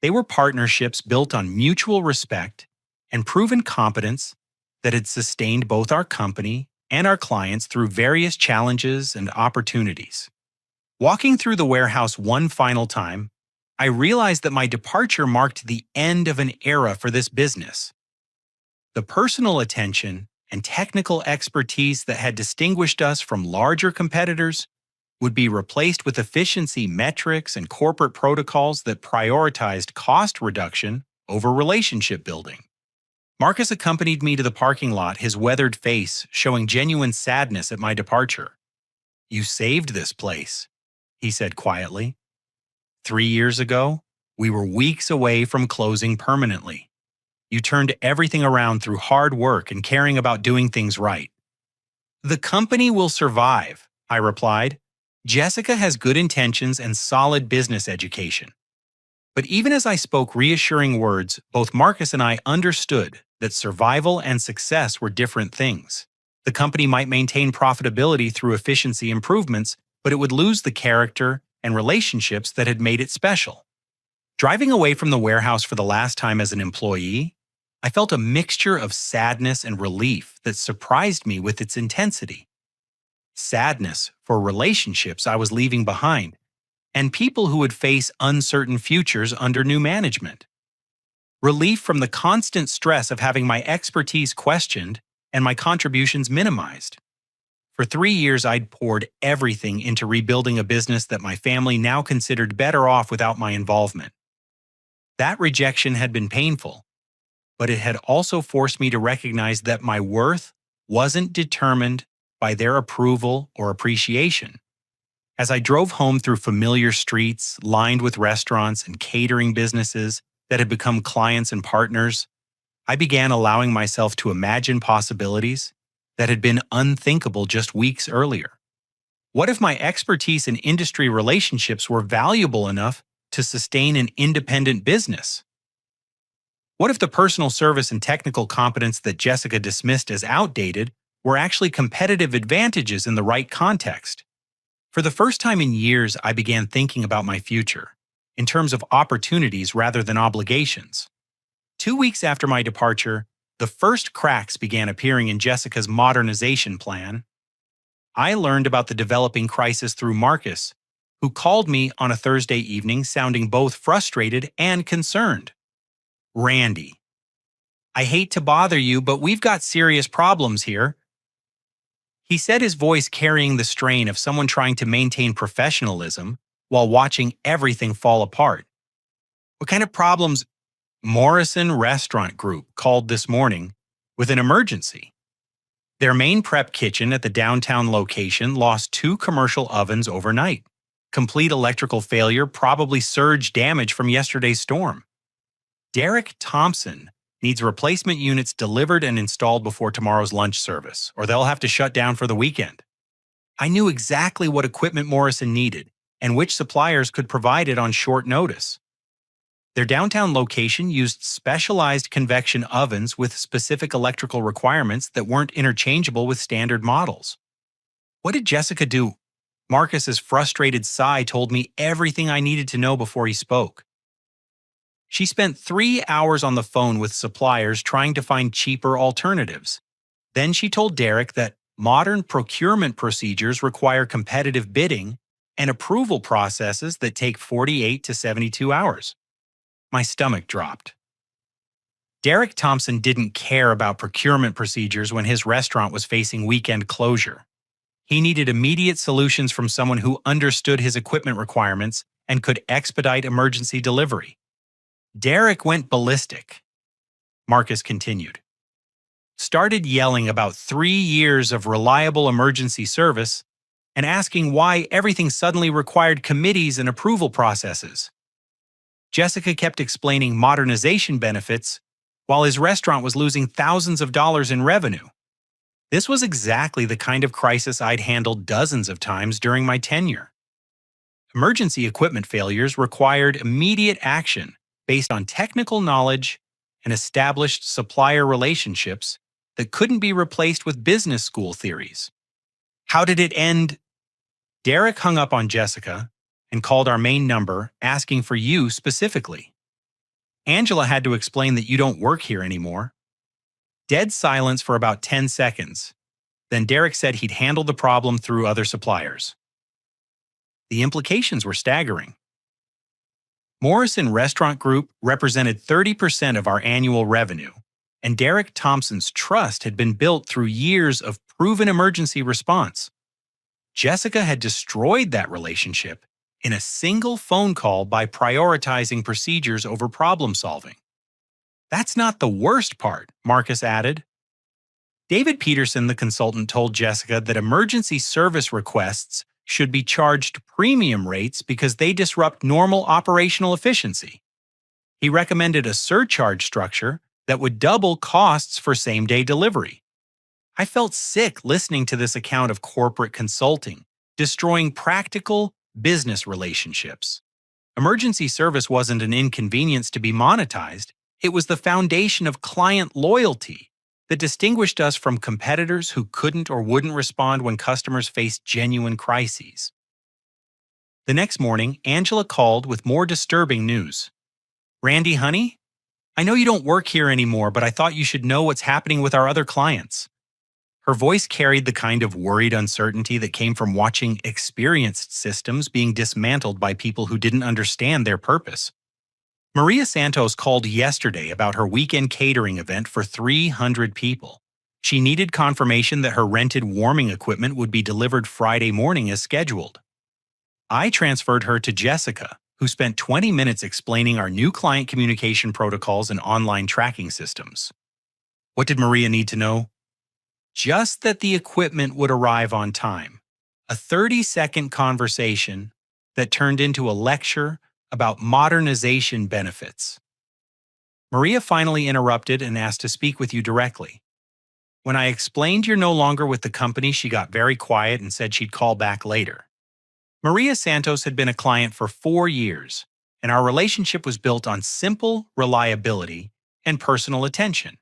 They were partnerships built on mutual respect and proven competence that had sustained both our company and our clients through various challenges and opportunities. Walking through the warehouse one final time, I realized that my departure marked the end of an era for this business. The personal attention and technical expertise that had distinguished us from larger competitors would be replaced with efficiency metrics and corporate protocols that prioritized cost reduction over relationship building. Marcus accompanied me to the parking lot, his weathered face showing genuine sadness at my departure. "You saved this place," he said quietly. 3 years ago, we were weeks away from closing permanently. You turned everything around through hard work and caring about doing things right. "The company will survive," I replied. "Jessica has good intentions and solid business education." But even as I spoke reassuring words, both Marcus and I understood that survival and success were different things. The company might maintain profitability through efficiency improvements, but it would lose the character and relationships that had made it special. Driving away from the warehouse for the last time as an employee, I felt a mixture of sadness and relief that surprised me with its intensity. Sadness for relationships I was leaving behind, and people who would face uncertain futures under new management. Relief from the constant stress of having my expertise questioned and my contributions minimized. For 3 years, I'd poured everything into rebuilding a business that my family now considered better off without my involvement. That rejection had been painful, but it had also forced me to recognize that my worth wasn't determined by their approval or appreciation. As I drove home through familiar streets lined with restaurants and catering businesses that had become clients and partners, I began allowing myself to imagine possibilities that had been unthinkable just weeks earlier. What if my expertise in industry relationships were valuable enough to sustain an independent business? What if the personal service and technical competence that Jessica dismissed as outdated were actually competitive advantages in the right context? For the first time in years, I began thinking about my future, in terms of opportunities rather than obligations. 2 weeks after my departure, the first cracks began appearing in Jessica's modernization plan. I learned about the developing crisis through Marcus, who called me on a Thursday evening sounding both frustrated and concerned. "Randy, I hate to bother you, but we've got serious problems here." He said, his voice carrying the strain of someone trying to maintain professionalism while watching everything fall apart. "What kind of problems?" "Morrison Restaurant Group called this morning with an emergency. Their main prep kitchen at the downtown location lost 2 commercial ovens overnight. Complete electrical failure, probably surge damage from yesterday's storm. Derek Thompson needs replacement units delivered and installed before tomorrow's lunch service, or they'll have to shut down for the weekend." I knew exactly what equipment Morrison needed and which suppliers could provide it on short notice. Their downtown location used specialized convection ovens with specific electrical requirements that weren't interchangeable with standard models. What did Jessica do? Marcus's frustrated sigh told me everything I needed to know before he spoke. She spent 3 hours on the phone with suppliers trying to find cheaper alternatives. Then she told Derek that modern procurement procedures require competitive bidding and approval processes that take 48 to 72 hours. My stomach dropped. Derek Thompson didn't care about procurement procedures when his restaurant was facing weekend closure. He needed immediate solutions from someone who understood his equipment requirements and could expedite emergency delivery. Derek went ballistic. Marcus continued. Started yelling about 3 years of reliable emergency service and asking why everything suddenly required committees and approval processes. Jessica kept explaining modernization benefits while his restaurant was losing thousands of dollars in revenue. This was exactly the kind of crisis I'd handled dozens of times during my tenure. Emergency equipment failures required immediate action based on technical knowledge and established supplier relationships that couldn't be replaced with business school theories. How did it end? Derek hung up on Jessica and called our main number asking for you specifically. Angela had to explain that you don't work here anymore. Dead silence for about 10 seconds. Then Derek said he'd handle the problem through other suppliers. The implications were staggering. Morrison Restaurant Group represented 30% of our annual revenue, and Derek Thompson's trust had been built through years of proven emergency response. Jessica had destroyed that relationship in a single phone call by prioritizing procedures over problem solving. That's not the worst part, Marcus added. David Peterson, the consultant, told Jessica that emergency service requests should be charged premium rates because they disrupt normal operational efficiency. He recommended a surcharge structure that would double costs for same-day delivery. I felt sick listening to this account of corporate consulting, destroying practical business relationships. Emergency service wasn't an inconvenience to be monetized. It was the foundation of client loyalty that distinguished us from competitors who couldn't or wouldn't respond when customers faced genuine crises. The next morning, Angela called with more disturbing news. "Randy, honey, I know you don't work here anymore, but I thought you should know what's happening with our other clients." Her voice carried the kind of worried uncertainty that came from watching experienced systems being dismantled by people who didn't understand their purpose. Maria Santos called yesterday about her weekend catering event for 300 people. She needed confirmation that her rented warming equipment would be delivered Friday morning as scheduled. I transferred her to Jessica, who spent 20 minutes explaining our new client communication protocols and online tracking systems. What did Maria need to know? Just that the equipment would arrive on time. A 30-second conversation that turned into a lecture about modernization benefits. Maria finally interrupted and asked to speak with you directly. When I explained you're no longer with the company, she got very quiet and said she'd call back later. Maria Santos had been a client for 4 years, and our relationship was built on simple reliability and personal attention.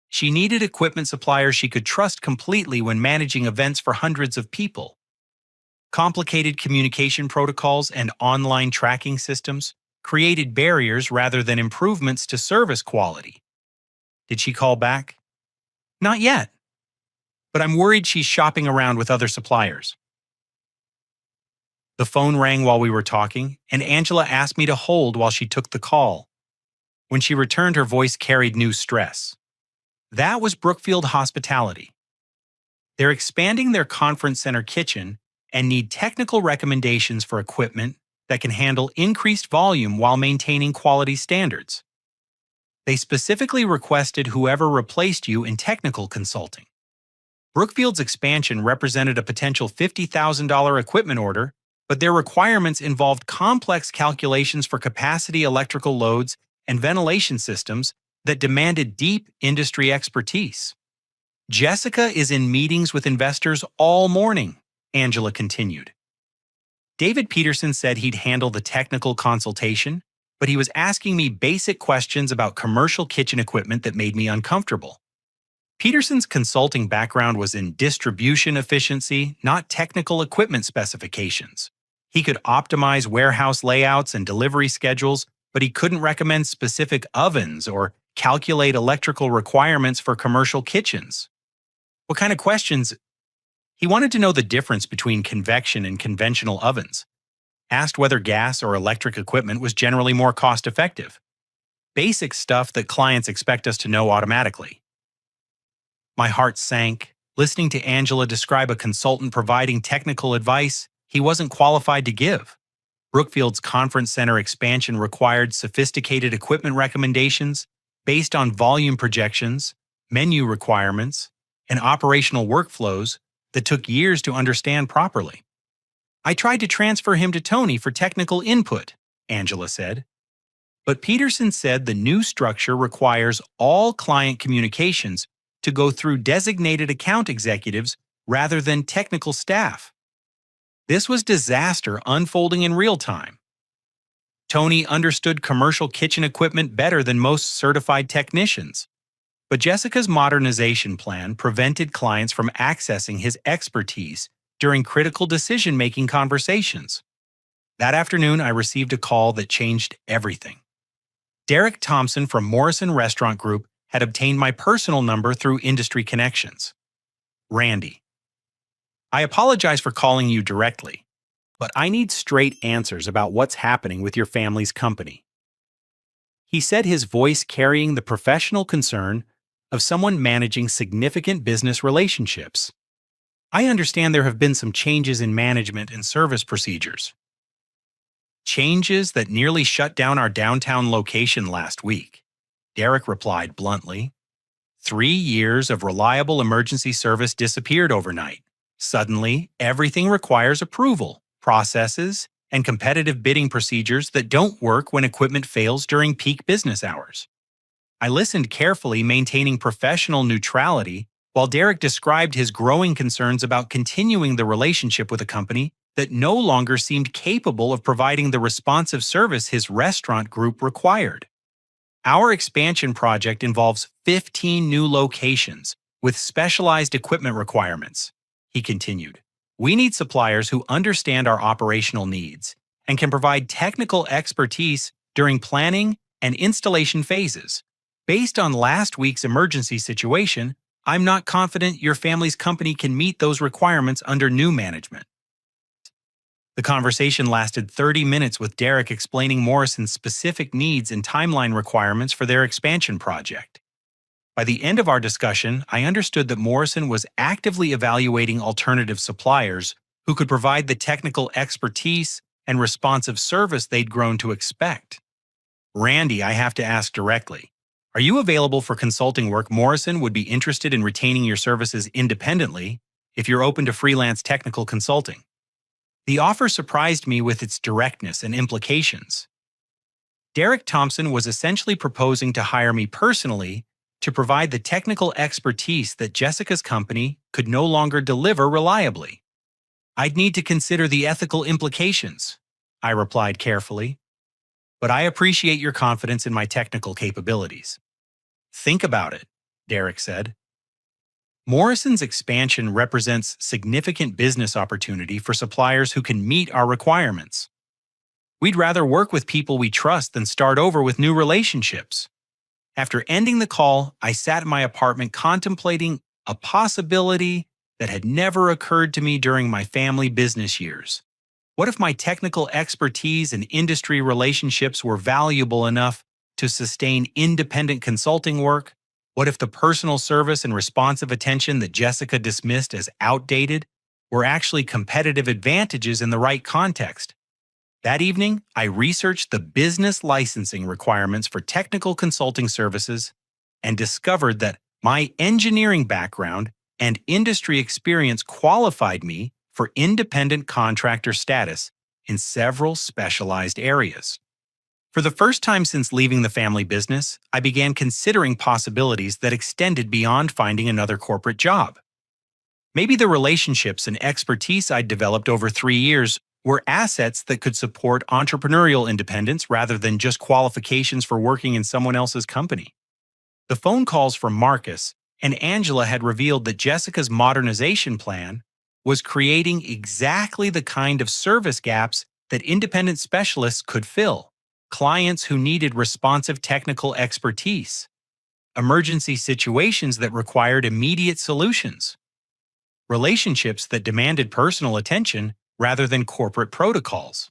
She needed equipment suppliers she could trust completely when managing events for hundreds of people. Complicated communication protocols and online tracking systems created barriers rather than improvements to service quality. Did she call back? Not yet, but I'm worried she's shopping around with other suppliers. The phone rang while we were talking, and Angela asked me to hold while she took the call. When she returned, her voice carried new stress. That was Brookfield Hospitality. They're expanding their conference center kitchen and need technical recommendations for equipment that can handle increased volume while maintaining quality standards. They specifically requested whoever replaced you in technical consulting. Brookfield's expansion represented a potential $50,000 equipment order, but their requirements involved complex calculations for capacity electrical loads and ventilation systems that demanded deep industry expertise. Jessica is in meetings with investors all morning, Angela continued. David Peterson said he'd handle the technical consultation, but he was asking me basic questions about commercial kitchen equipment that made me uncomfortable. Peterson's consulting background was in distribution efficiency, not technical equipment specifications. He could optimize warehouse layouts and delivery schedules, but he couldn't recommend specific ovens or calculate electrical requirements for commercial kitchens. What kind of questions? He wanted to know the difference between convection and conventional ovens. Asked whether gas or electric equipment was generally more cost-effective. Basic stuff that clients expect us to know automatically. My heart sank, listening to Angela describe a consultant providing technical advice he wasn't qualified to give. Brookfield's conference center expansion required sophisticated equipment recommendations based on volume projections, menu requirements, and operational workflows that took years to understand properly. I tried to transfer him to Tony for technical input, Angela said. But Peterson said the new structure requires all client communications to go through designated account executives rather than technical staff. This was disaster unfolding in real time. Tony understood commercial kitchen equipment better than most certified technicians, but Jessica's modernization plan prevented clients from accessing his expertise during critical decision-making conversations. That afternoon, I received a call that changed everything. Derek Thompson from Morrison Restaurant Group had obtained my personal number through industry connections. Randy: I apologize for calling you directly, but I need straight answers about what's happening with your family's company. He said, his voice carrying the professional concern of someone managing significant business relationships. I understand there have been some changes in management and service procedures. Changes that nearly shut down our downtown location last week, Derek replied bluntly. 3 years of reliable emergency service disappeared overnight. Suddenly, everything requires approval, processes, and competitive bidding procedures that don't work when equipment fails during peak business hours. I listened carefully, maintaining professional neutrality, while Derek described his growing concerns about continuing the relationship with a company that no longer seemed capable of providing the responsive service his restaurant group required. Our expansion project involves 15 new locations with specialized equipment requirements, he continued. We need suppliers who understand our operational needs and can provide technical expertise during planning and installation phases. Based on last week's emergency situation, I'm not confident your family's company can meet those requirements under new management. The conversation lasted 30 minutes with Derek explaining Morrison's specific needs and timeline requirements for their expansion project. By the end of our discussion, I understood that Morrison was actively evaluating alternative suppliers who could provide the technical expertise and responsive service they'd grown to expect. Randy, I have to ask directly, are you available for consulting work? Morrison would be interested in retaining your services independently if you're open to freelance technical consulting. The offer surprised me with its directness and implications. Derek Thompson was essentially proposing to hire me personally to provide the technical expertise that Jessica's company could no longer deliver reliably. I'd need to consider the ethical implications, I replied carefully, but I appreciate your confidence in my technical capabilities. Think about it, Derek said. Morrison's expansion represents significant business opportunity for suppliers who can meet our requirements. We'd rather work with people we trust than start over with new relationships. After ending the call, I sat in my apartment contemplating a possibility that had never occurred to me during my family business years. What if my technical expertise and industry relationships were valuable enough to sustain independent consulting work? What if the personal service and responsive attention that Jessica dismissed as outdated were actually competitive advantages in the right context? That evening, I researched the business licensing requirements for technical consulting services and discovered that my engineering background and industry experience qualified me for independent contractor status in several specialized areas. For the first time since leaving the family business, I began considering possibilities that extended beyond finding another corporate job. Maybe the relationships and expertise I'd developed over 3 years were assets that could support entrepreneurial independence rather than just qualifications for working in someone else's company. The phone calls from Marcus and Angela had revealed that Jessica's modernization plan was creating exactly the kind of service gaps that independent specialists could fill. Clients who needed responsive technical expertise, emergency situations that required immediate solutions, relationships that demanded personal attention rather than corporate protocols.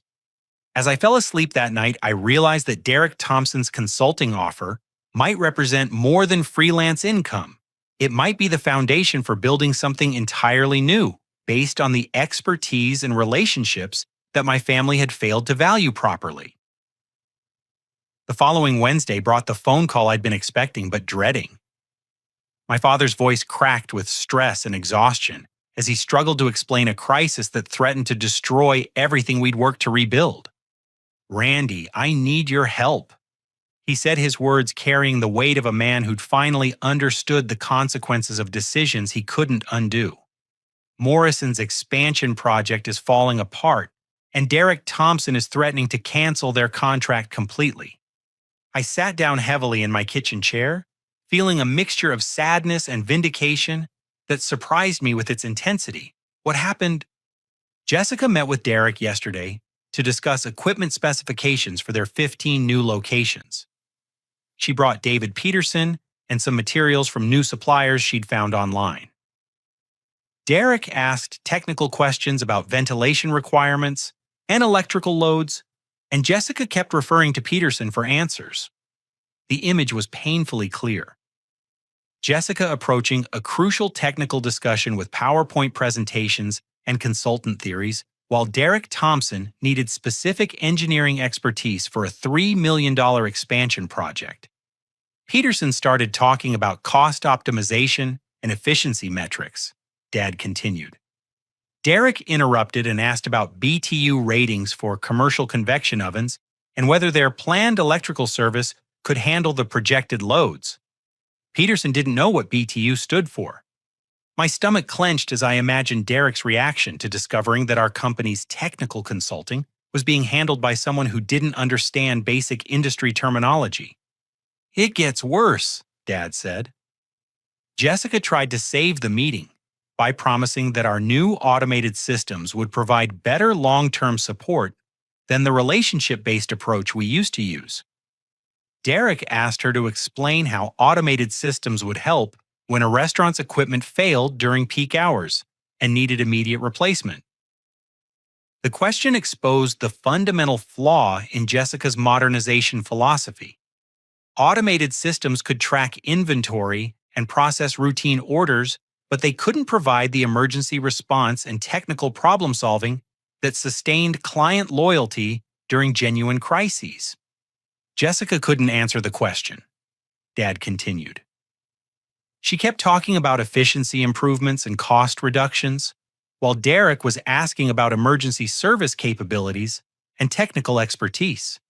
As I fell asleep that night, I realized that Derek Thompson's consulting offer might represent more than freelance income. It might be the foundation for building something entirely new, based on the expertise and relationships that my family had failed to value properly. The following Wednesday brought the phone call I'd been expecting but dreading. My father's voice cracked with stress and exhaustion as he struggled to explain a crisis that threatened to destroy everything we'd worked to rebuild. Randy, I need your help. He said his words carrying the weight of a man who'd finally understood the consequences of decisions he couldn't undo. Morrison's expansion project is falling apart, and Derek Thompson is threatening to cancel their contract completely. I sat down heavily in my kitchen chair, feeling a mixture of sadness and vindication that surprised me with its intensity. What happened? Jessica met with Derek yesterday to discuss equipment specifications for their 15 new locations. She brought David Peterson and some materials from new suppliers she'd found online. Derek asked technical questions about ventilation requirements and electrical loads, and Jessica kept referring to Peterson for answers. The image was painfully clear. Jessica approaching a crucial technical discussion with PowerPoint presentations and consultant theories, while Derek Thompson needed specific engineering expertise for a $3 million expansion project. Peterson started talking about cost optimization and efficiency metrics, Dad continued. Derek interrupted and asked about BTU ratings for commercial convection ovens and whether their planned electrical service could handle the projected loads. Peterson didn't know what BTU stood for. My stomach clenched as I imagined Derek's reaction to discovering that our company's technical consulting was being handled by someone who didn't understand basic industry terminology. "It gets worse," Dad said. Jessica tried to save the meeting by promising that our new automated systems would provide better long-term support than the relationship-based approach we used to use. Derek asked her to explain how automated systems would help when a restaurant's equipment failed during peak hours and needed immediate replacement. The question exposed the fundamental flaw in Jessica's modernization philosophy. Automated systems could track inventory and process routine orders, but they couldn't provide the emergency response and technical problem-solving that sustained client loyalty during genuine crises. Jessica couldn't answer the question. Dad continued. She kept talking about efficiency improvements and cost reductions, while Derek was asking about emergency service capabilities and technical expertise.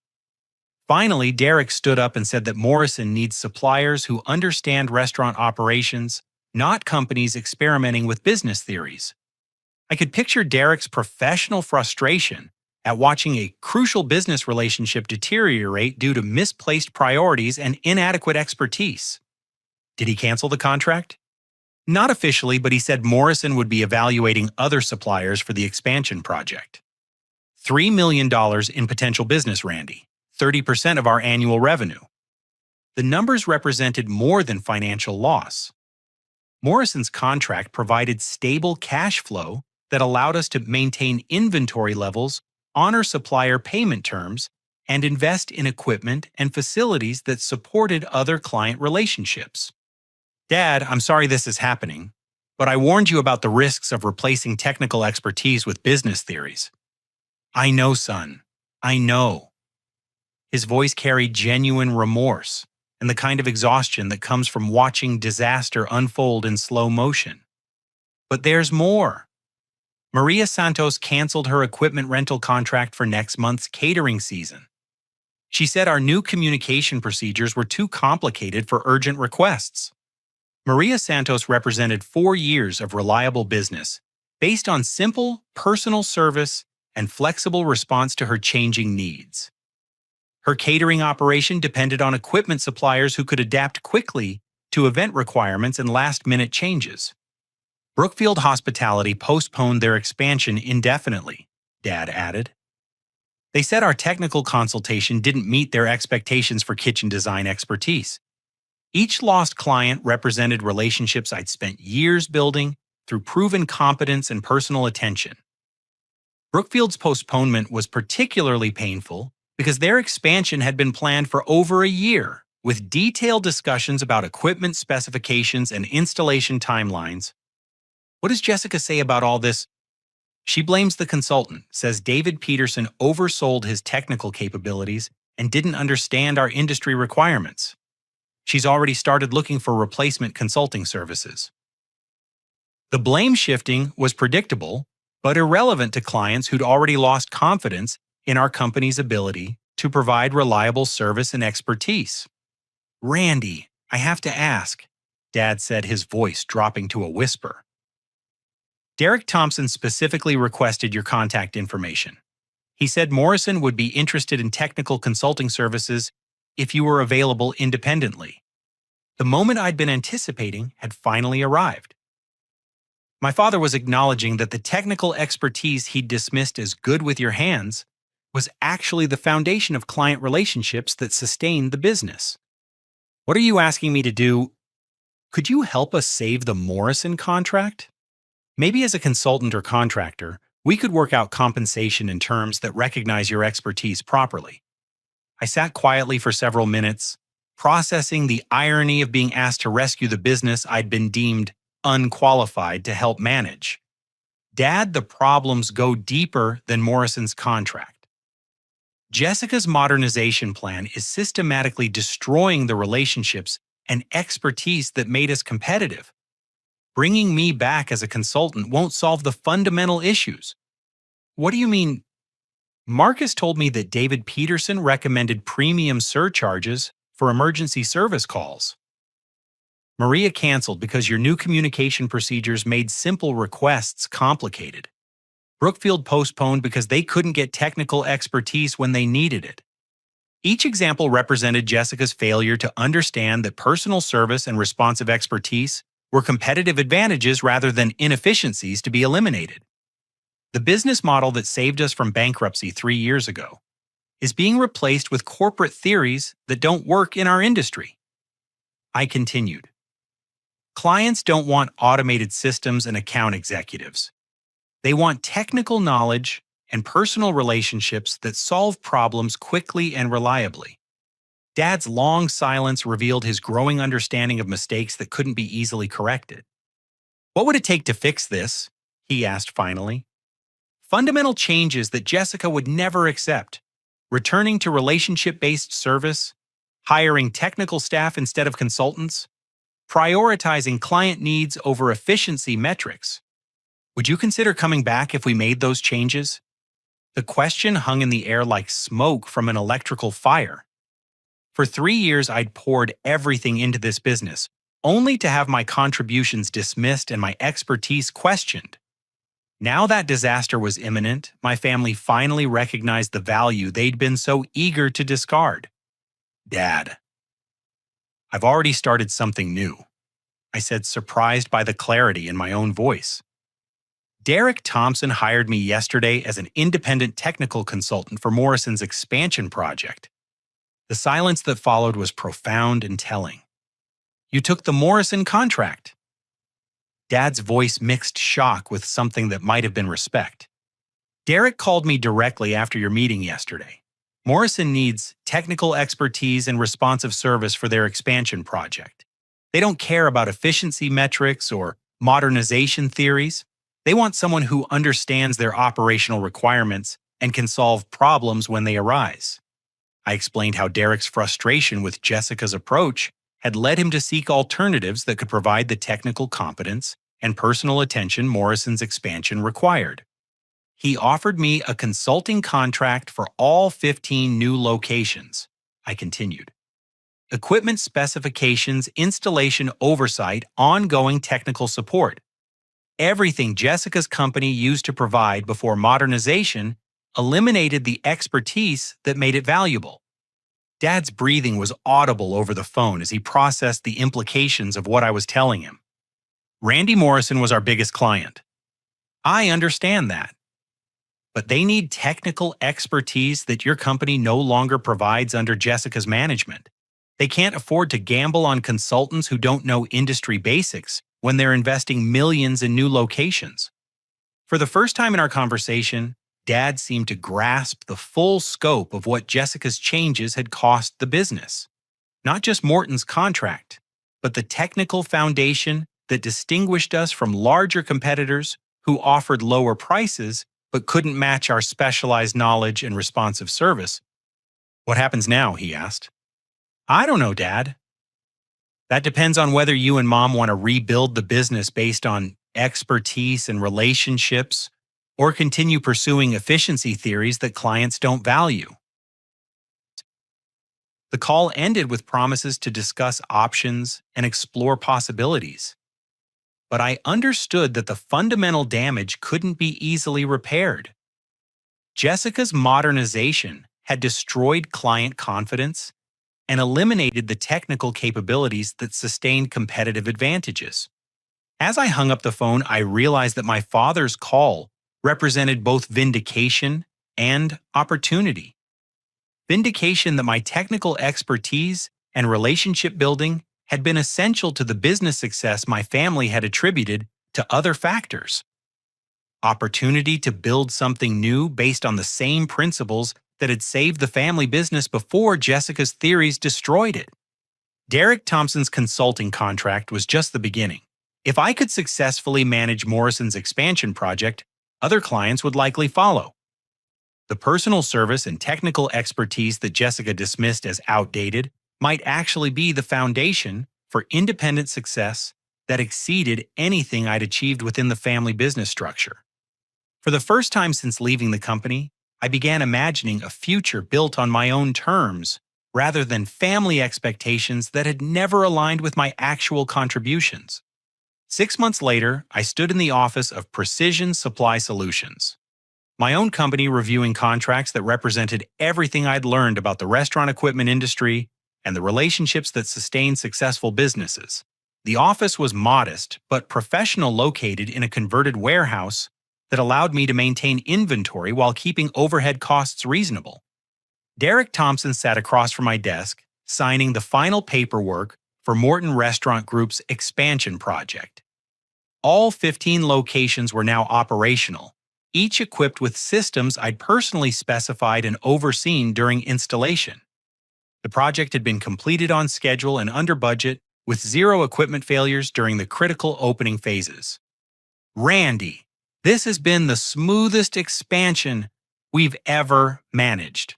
Finally, Derek stood up and said that Morrison needs suppliers who understand restaurant operations, not companies experimenting with business theories. I could picture Derek's professional frustration at watching a crucial business relationship deteriorate due to misplaced priorities and inadequate expertise. Did he cancel the contract? Not officially, but he said Morrison would be evaluating other suppliers for the expansion project. $3 million in potential business, Randy, 30% of our annual revenue. The numbers represented more than financial loss. Morrison's contract provided stable cash flow that allowed us to maintain inventory levels, honor supplier payment terms, and invest in equipment and facilities that supported other client relationships. Dad, I'm sorry this is happening, but I warned you about the risks of replacing technical expertise with business theories. I know, son. I know. His voice carried genuine remorse and the kind of exhaustion that comes from watching disaster unfold in slow motion. But there's more. Maria Santos canceled her equipment rental contract for next month's catering season. She said our new communication procedures were too complicated for urgent requests. Maria Santos represented 4 years of reliable business based on simple, personal service and flexible response to her changing needs. Her catering operation depended on equipment suppliers who could adapt quickly to event requirements and last-minute changes. Brookfield Hospitality postponed their expansion indefinitely, Dad added. They said our technical consultation didn't meet their expectations for kitchen design expertise. Each lost client represented relationships I'd spent years building through proven competence and personal attention. Brookfield's postponement was particularly painful because their expansion had been planned for over a year, with detailed discussions about equipment specifications and installation timelines. What does Jessica say about all this? She blames the consultant, says David Peterson oversold his technical capabilities and didn't understand our industry requirements. She's already started looking for replacement consulting services. The blame shifting was predictable, but irrelevant to clients who'd already lost confidence in our company's ability to to provide reliable service and expertise. Randy, I have to ask, Dad said, his voice dropping to a whisper. Derek Thompson specifically requested your contact information. He said Morrison would be interested in technical consulting services if you were available independently. The moment I'd been anticipating had finally arrived. My father was acknowledging that the technical expertise he'd dismissed as good with your hands was actually the foundation of client relationships that sustained the business. What are you asking me to do? Could you help us save the Morrison contract? Maybe as a consultant or contractor, we could work out compensation in terms that recognize your expertise properly. I sat quietly for several minutes, processing the irony of being asked to rescue the business I'd been deemed unqualified to help manage. Dad, the problems go deeper than Morrison's contract. Jessica's modernization plan is systematically destroying the relationships and expertise that made us competitive. Bringing me back as a consultant won't solve the fundamental issues. What do you mean? Marcus told me that David Peterson recommended premium surcharges for emergency service calls. Maria canceled because your new communication procedures made simple requests complicated. Brookfield postponed because they couldn't get technical expertise when they needed it. Each example represented Jessica's failure to understand that personal service and responsive expertise were competitive advantages rather than inefficiencies to be eliminated. The business model that saved us from bankruptcy 3 years ago is being replaced with corporate theories that don't work in our industry. I continued. Clients don't want automated systems and account executives. They want technical knowledge and personal relationships that solve problems quickly and reliably. Dad's long silence revealed his growing understanding of mistakes that couldn't be easily corrected. What would it take to fix this? He asked finally. Fundamental changes that Jessica would never accept. Returning to relationship-based service, hiring technical staff instead of consultants, prioritizing client needs over efficiency metrics. Would you consider coming back if we made those changes? The question hung in the air like smoke from an electrical fire. For 3 years, I'd poured everything into this business, only to have my contributions dismissed and my expertise questioned. Now that disaster was imminent, my family finally recognized the value they'd been so eager to discard. Dad, I've already started something new, I said, surprised by the clarity in my own voice. Derek Thompson hired me yesterday as an independent technical consultant for Morrison's expansion project. The silence that followed was profound and telling. You took the Morrison contract. Dad's voice mixed shock with something that might have been respect. Derek called me directly after your meeting yesterday. Morrison needs technical expertise and responsive service for their expansion project. They don't care about efficiency metrics or modernization theories. They want someone who understands their operational requirements and can solve problems when they arise. I explained how Derek's frustration with Jessica's approach had led him to seek alternatives that could provide the technical competence and personal attention Morrison's expansion required. He offered me a consulting contract for all 15 new locations, I continued. Equipment specifications, installation oversight, ongoing technical support. Everything Jessica's company used to provide before modernization eliminated the expertise that made it valuable. Dad's breathing was audible over the phone as he processed the implications of what I was telling him. Randy Morrison was our biggest client. I understand that. But they need technical expertise that your company no longer provides under Jessica's management. They can't afford to gamble on consultants who don't know industry basics when they're investing millions in new locations. For the first time in our conversation, Dad seemed to grasp the full scope of what Jessica's changes had cost the business. Not just Morton's contract, but the technical foundation that distinguished us from larger competitors who offered lower prices but couldn't match our specialized knowledge and responsive service. What happens now? He asked. I don't know, Dad. That depends on whether you and Mom want to rebuild the business based on expertise and relationships or continue pursuing efficiency theories that clients don't value. The call ended with promises to discuss options and explore possibilities. But I understood that the fundamental damage couldn't be easily repaired. Jessica's modernization had destroyed client confidence and eliminated the technical capabilities that sustained competitive advantages. As I hung up the phone, I realized that my father's call represented both vindication and opportunity. Vindication that my technical expertise and relationship building had been essential to the business success my family had attributed to other factors. Opportunity to build something new based on the same principles that had saved the family business before Jessica's theories destroyed it. Derek Thompson's consulting contract was just the beginning. If I could successfully manage Morrison's expansion project, other clients would likely follow. The personal service and technical expertise that Jessica dismissed as outdated might actually be the foundation for independent success that exceeded anything I'd achieved within the family business structure. For the first time since leaving the company, I began imagining a future built on my own terms, rather than family expectations that had never aligned with my actual contributions. 6 months later, I stood in the office of Precision Supply Solutions, my own company reviewing contracts that represented everything I'd learned about the restaurant equipment industry and the relationships that sustain successful businesses. The office was modest but professional, located in a converted warehouse that allowed me to maintain inventory while keeping overhead costs reasonable. Derek Thompson sat across from my desk, signing the final paperwork for Morton Restaurant Group's expansion project. All 15 locations were now operational, each equipped with systems I'd personally specified and overseen during installation. The project had been completed on schedule and under budget, with 0 equipment failures during the critical opening phases. "Randy, this has been the smoothest expansion we've ever managed."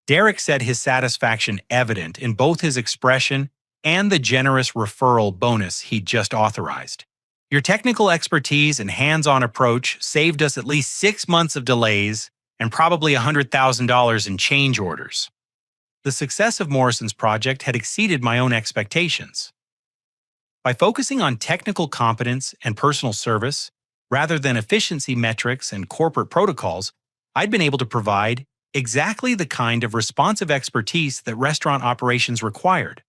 Derek said, his satisfaction evident in both his expression and the generous referral bonus he'd just authorized. "Your technical expertise and hands-on approach saved us at least 6 months of delays and probably $100,000 in change orders." The success of Morrison's project had exceeded my own expectations. By focusing on technical competence and personal service, rather than efficiency metrics and corporate protocols, I'd been able to provide exactly the kind of responsive expertise that restaurant operations required.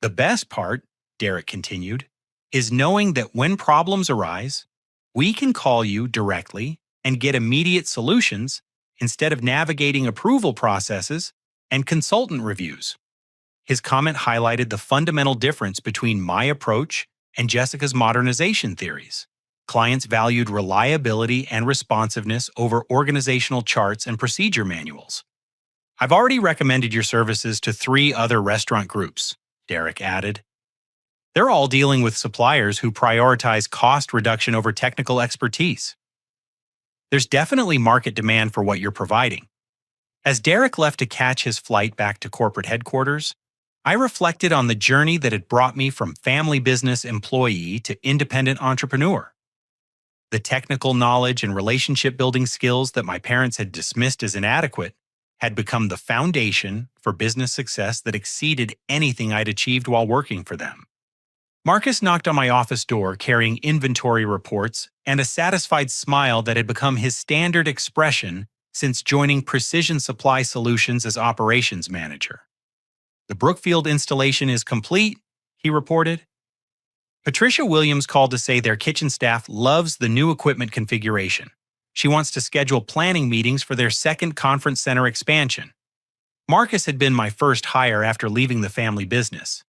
"The best part," Derek continued, "is knowing that when problems arise, we can call you directly and get immediate solutions instead of navigating approval processes and consultant reviews." His comment highlighted the fundamental difference between my approach and Jessica's modernization theories. Clients valued reliability and responsiveness over organizational charts and procedure manuals. "I've already recommended your services to 3 other restaurant groups," Derek added. "They're all dealing with suppliers who prioritize cost reduction over technical expertise. There's definitely market demand for what you're providing." As Derek left to catch his flight back to corporate headquarters, I reflected on the journey that had brought me from family business employee to independent entrepreneur. The technical knowledge and relationship building skills that my parents had dismissed as inadequate had become the foundation for business success that exceeded anything I'd achieved while working for them. Marcus knocked on my office door carrying inventory reports and a satisfied smile that had become his standard expression since joining Precision Supply Solutions as operations manager. "The Brookfield installation is complete," he reported. Patricia Williams called to say their kitchen staff loves the new equipment configuration. She wants to schedule planning meetings for their second conference center expansion. Marcus had been my first hire after leaving the family business,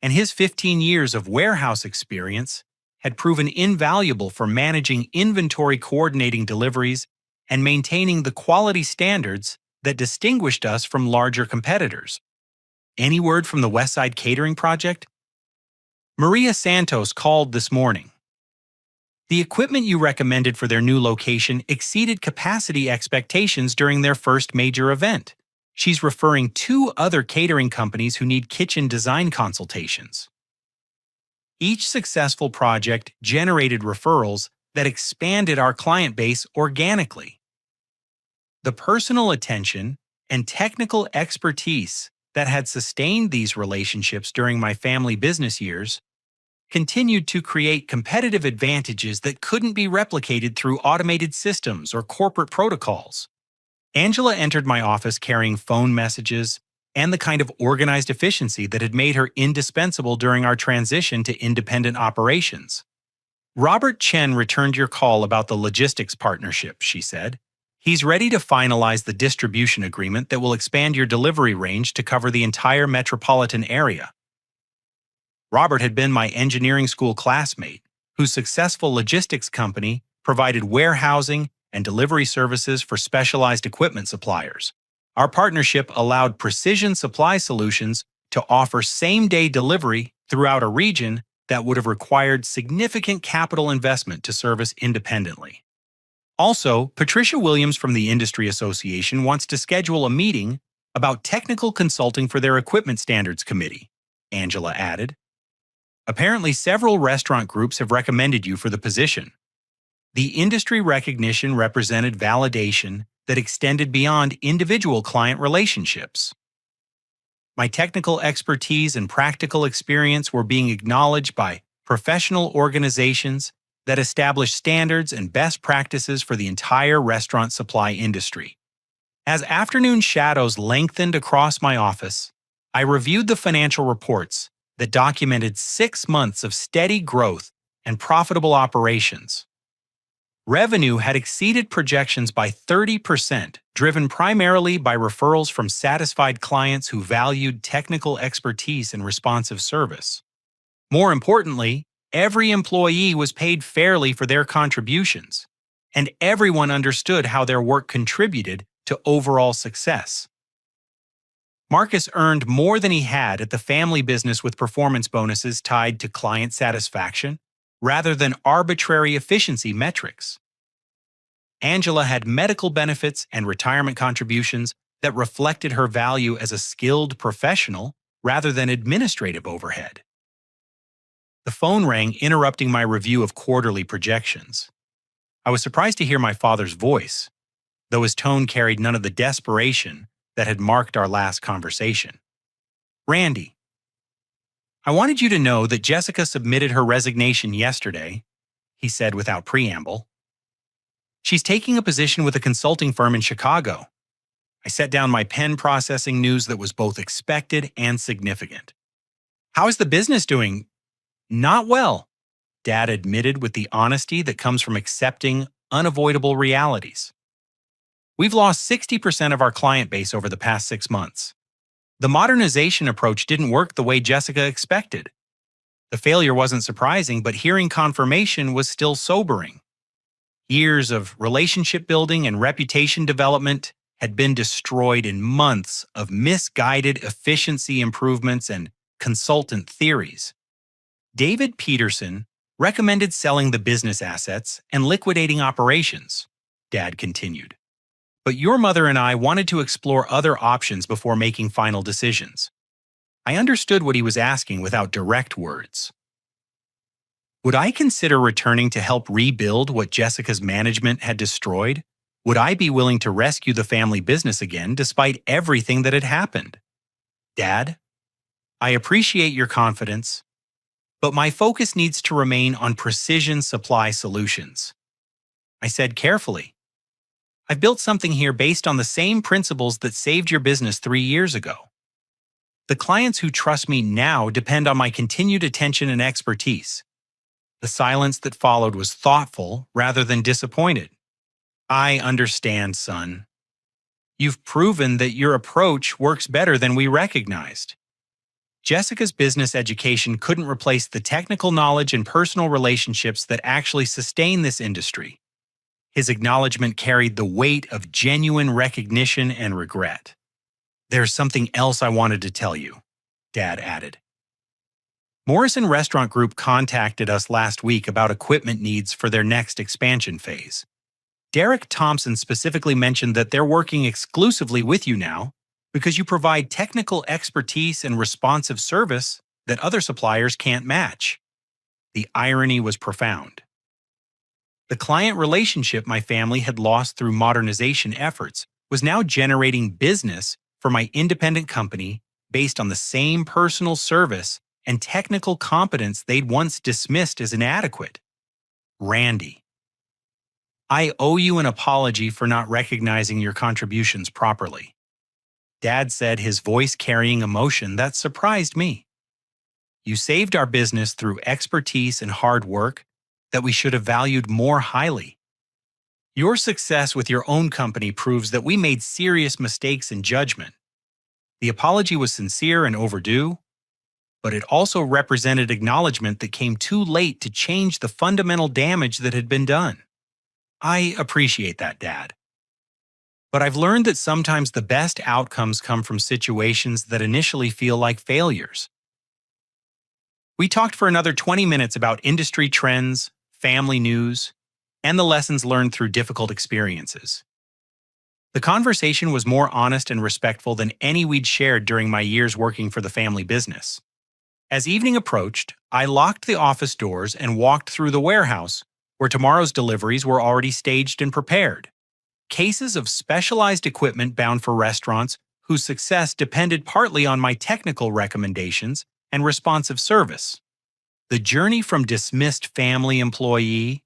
and his 15 years of warehouse experience had proven invaluable for managing inventory, coordinating deliveries, and maintaining the quality standards that distinguished us from larger competitors. "Any word from the Westside Catering Project?" Maria Santos called this morning. "The equipment you recommended for their new location exceeded capacity expectations during their first major event." She's referring 2 other catering companies who need kitchen design consultations. Each successful project generated referrals that expanded our client base organically. The personal attention and technical expertise that had sustained these relationships during my family business years continued to create competitive advantages that couldn't be replicated through automated systems or corporate protocols. Angela entered my office carrying phone messages and the kind of organized efficiency that had made her indispensable during our transition to independent operations. "Robert Chen returned your call about the logistics partnership," she said. "He's ready to finalize the distribution agreement that will expand your delivery range to cover the entire metropolitan area." Robert had been my engineering school classmate, whose successful logistics company provided warehousing and delivery services for specialized equipment suppliers. Our partnership allowed Precision Supply Solutions to offer same-day delivery throughout a region that would have required significant capital investment to service independently. Also, Patricia Williams from the Industry Association wants to schedule a meeting about technical consulting for their Equipment Standards Committee, Angela added. "Apparently, several restaurant groups have recommended you for the position." The industry recognition represented validation that extended beyond individual client relationships. My technical expertise and practical experience were being acknowledged by professional organizations that establish standards and best practices for the entire restaurant supply industry. As afternoon shadows lengthened across my office, I reviewed the financial reports that documented 6 months of steady growth and profitable operations. Revenue had exceeded projections by 30%, driven primarily by referrals from satisfied clients who valued technical expertise and responsive service. More importantly, every employee was paid fairly for their contributions, and everyone understood how their work contributed to overall success. Marcus earned more than he had at the family business with performance bonuses tied to client satisfaction, rather than arbitrary efficiency metrics. Angela had medical benefits and retirement contributions that reflected her value as a skilled professional rather than administrative overhead. The phone rang, interrupting my review of quarterly projections. I was surprised to hear my father's voice, though his tone carried none of the desperation that had marked our last conversation. "Randy, I wanted you to know that Jessica submitted her resignation yesterday," he said without preamble. "She's taking a position with a consulting firm in Chicago." I set down my pen, processing news that was both expected and significant. "How is the business doing?" "Not well," Dad admitted with the honesty that comes from accepting unavoidable realities. "We've lost 60% of our client base over the past 6 months. The modernization approach didn't work the way Jessica expected. The failure wasn't surprising, but hearing confirmation was still sobering. Years of relationship building and reputation development had been destroyed in months of misguided efficiency improvements and consultant theories. David Peterson recommended selling the business assets and liquidating operations," Dad continued. "But your mother and I wanted to explore other options before making final decisions." I understood what he was asking without direct words. Would I consider returning to help rebuild what Jessica's management had destroyed? Would I be willing to rescue the family business again despite everything that had happened? "Dad, I appreciate your confidence, but my focus needs to remain on Precision Supply Solutions," I said carefully. "I've built something here based on the same principles that saved your business 3 years ago. The clients who trust me now depend on my continued attention and expertise." The silence that followed was thoughtful rather than disappointed. "I understand, son. You've proven that your approach works better than we recognized." Jessica's business education couldn't replace the technical knowledge and personal relationships that actually sustain this industry. His acknowledgement carried the weight of genuine recognition and regret. "There's something else I wanted to tell you," Dad added. "Morrison Restaurant Group contacted us last week about equipment needs for their next expansion phase. Derek Thompson specifically mentioned that they're working exclusively with you now because you provide technical expertise and responsive service that other suppliers can't match." The irony was profound. The client relationship my family had lost through modernization efforts was now generating business for my independent company based on the same personal service and technical competence they'd once dismissed as inadequate. Randy, I owe you an apology for not recognizing your contributions properly. Dad said, his voice carrying emotion that surprised me. You saved our business through expertise and hard work that we should have valued more highly. Your success with your own company proves that we made serious mistakes in judgment. The apology was sincere and overdue, but it also represented acknowledgement that came too late to change the fundamental damage that had been done. I appreciate that, Dad. But I've learned that sometimes the best outcomes come from situations that initially feel like failures. We talked for another 20 minutes about industry trends, family news, and the lessons learned through difficult experiences. The conversation was more honest and respectful than any we'd shared during my years working for the family business. As evening approached, I locked the office doors and walked through the warehouse, where tomorrow's deliveries were already staged and prepared. Cases of specialized equipment bound for restaurants whose success depended partly on my technical recommendations and responsive service. The journey from dismissed family employee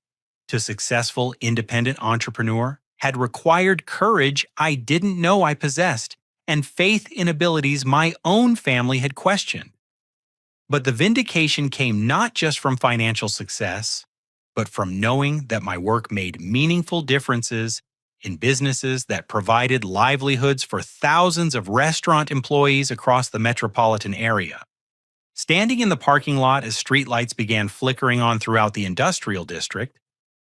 to successful independent entrepreneur had required courage I didn't know I possessed and faith in abilities my own family had questioned. But the vindication came not just from financial success, but from knowing that my work made meaningful differences in businesses that provided livelihoods for thousands of restaurant employees across the metropolitan area. Standing in the parking lot as streetlights began flickering on throughout the industrial district,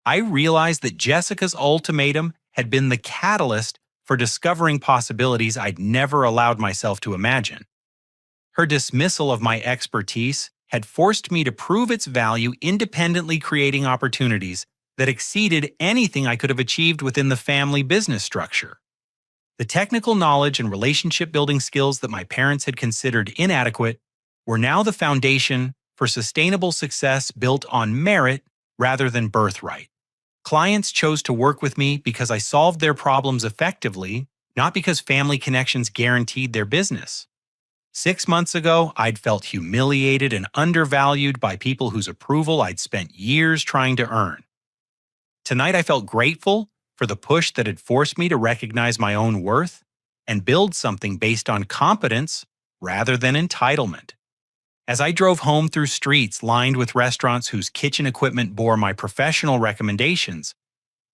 I realized that Jessica's ultimatum had been the catalyst for discovering possibilities I'd never allowed myself to imagine. Her dismissal of my expertise had forced me to prove its value independently, creating opportunities that exceeded anything I could have achieved within the family business structure. The technical knowledge and relationship-building skills that my parents had considered inadequate were now the foundation for sustainable success built on merit rather than birthright. Clients chose to work with me because I solved their problems effectively, not because family connections guaranteed their business. 6 months ago, I'd felt humiliated and undervalued by people whose approval I'd spent years trying to earn. Tonight, I felt grateful for the push that had forced me to recognize my own worth and build something based on competence rather than entitlement. As I drove home through streets lined with restaurants whose kitchen equipment bore my professional recommendations,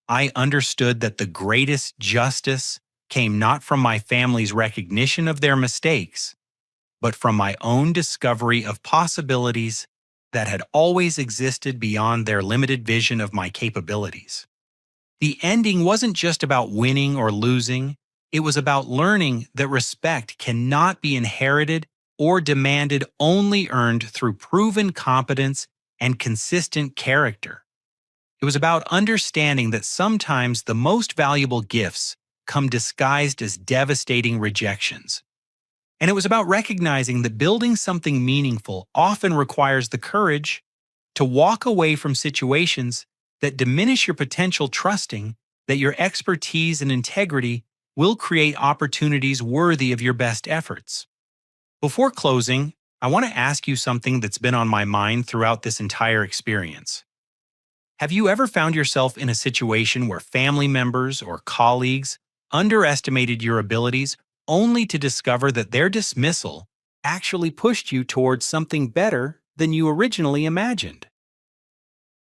I understood that the greatest justice came not from my family's recognition of their mistakes, but from my own discovery of possibilities that had always existed beyond their limited vision of my capabilities. The ending wasn't just about winning or losing, it was about learning that respect cannot be inherited or demanded, only earned through proven competence and consistent character. It was about understanding that sometimes the most valuable gifts come disguised as devastating rejections. And it was about recognizing that building something meaningful often requires the courage to walk away from situations that diminish your potential, trusting that your expertise and integrity will create opportunities worthy of your best efforts. Before closing, I want to ask you something that's been on my mind throughout this entire experience. Have you ever found yourself in a situation where family members or colleagues underestimated your abilities only to discover that their dismissal actually pushed you towards something better than you originally imagined?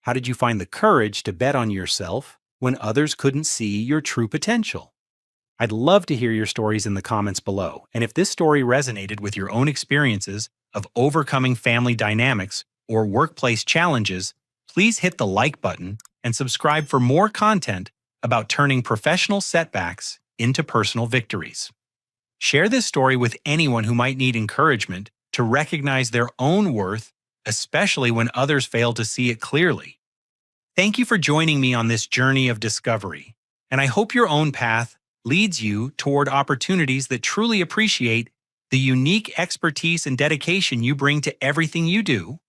How did you find the courage to bet on yourself when others couldn't see your true potential? I'd love to hear your stories in the comments below, and if this story resonated with your own experiences of overcoming family dynamics or workplace challenges, please hit the like button and subscribe for more content about turning professional setbacks into personal victories. Share this story with anyone who might need encouragement to recognize their own worth, especially when others fail to see it clearly. Thank you for joining me on this journey of discovery, and I hope your own path leads you toward opportunities that truly appreciate the unique expertise and dedication you bring to everything you do.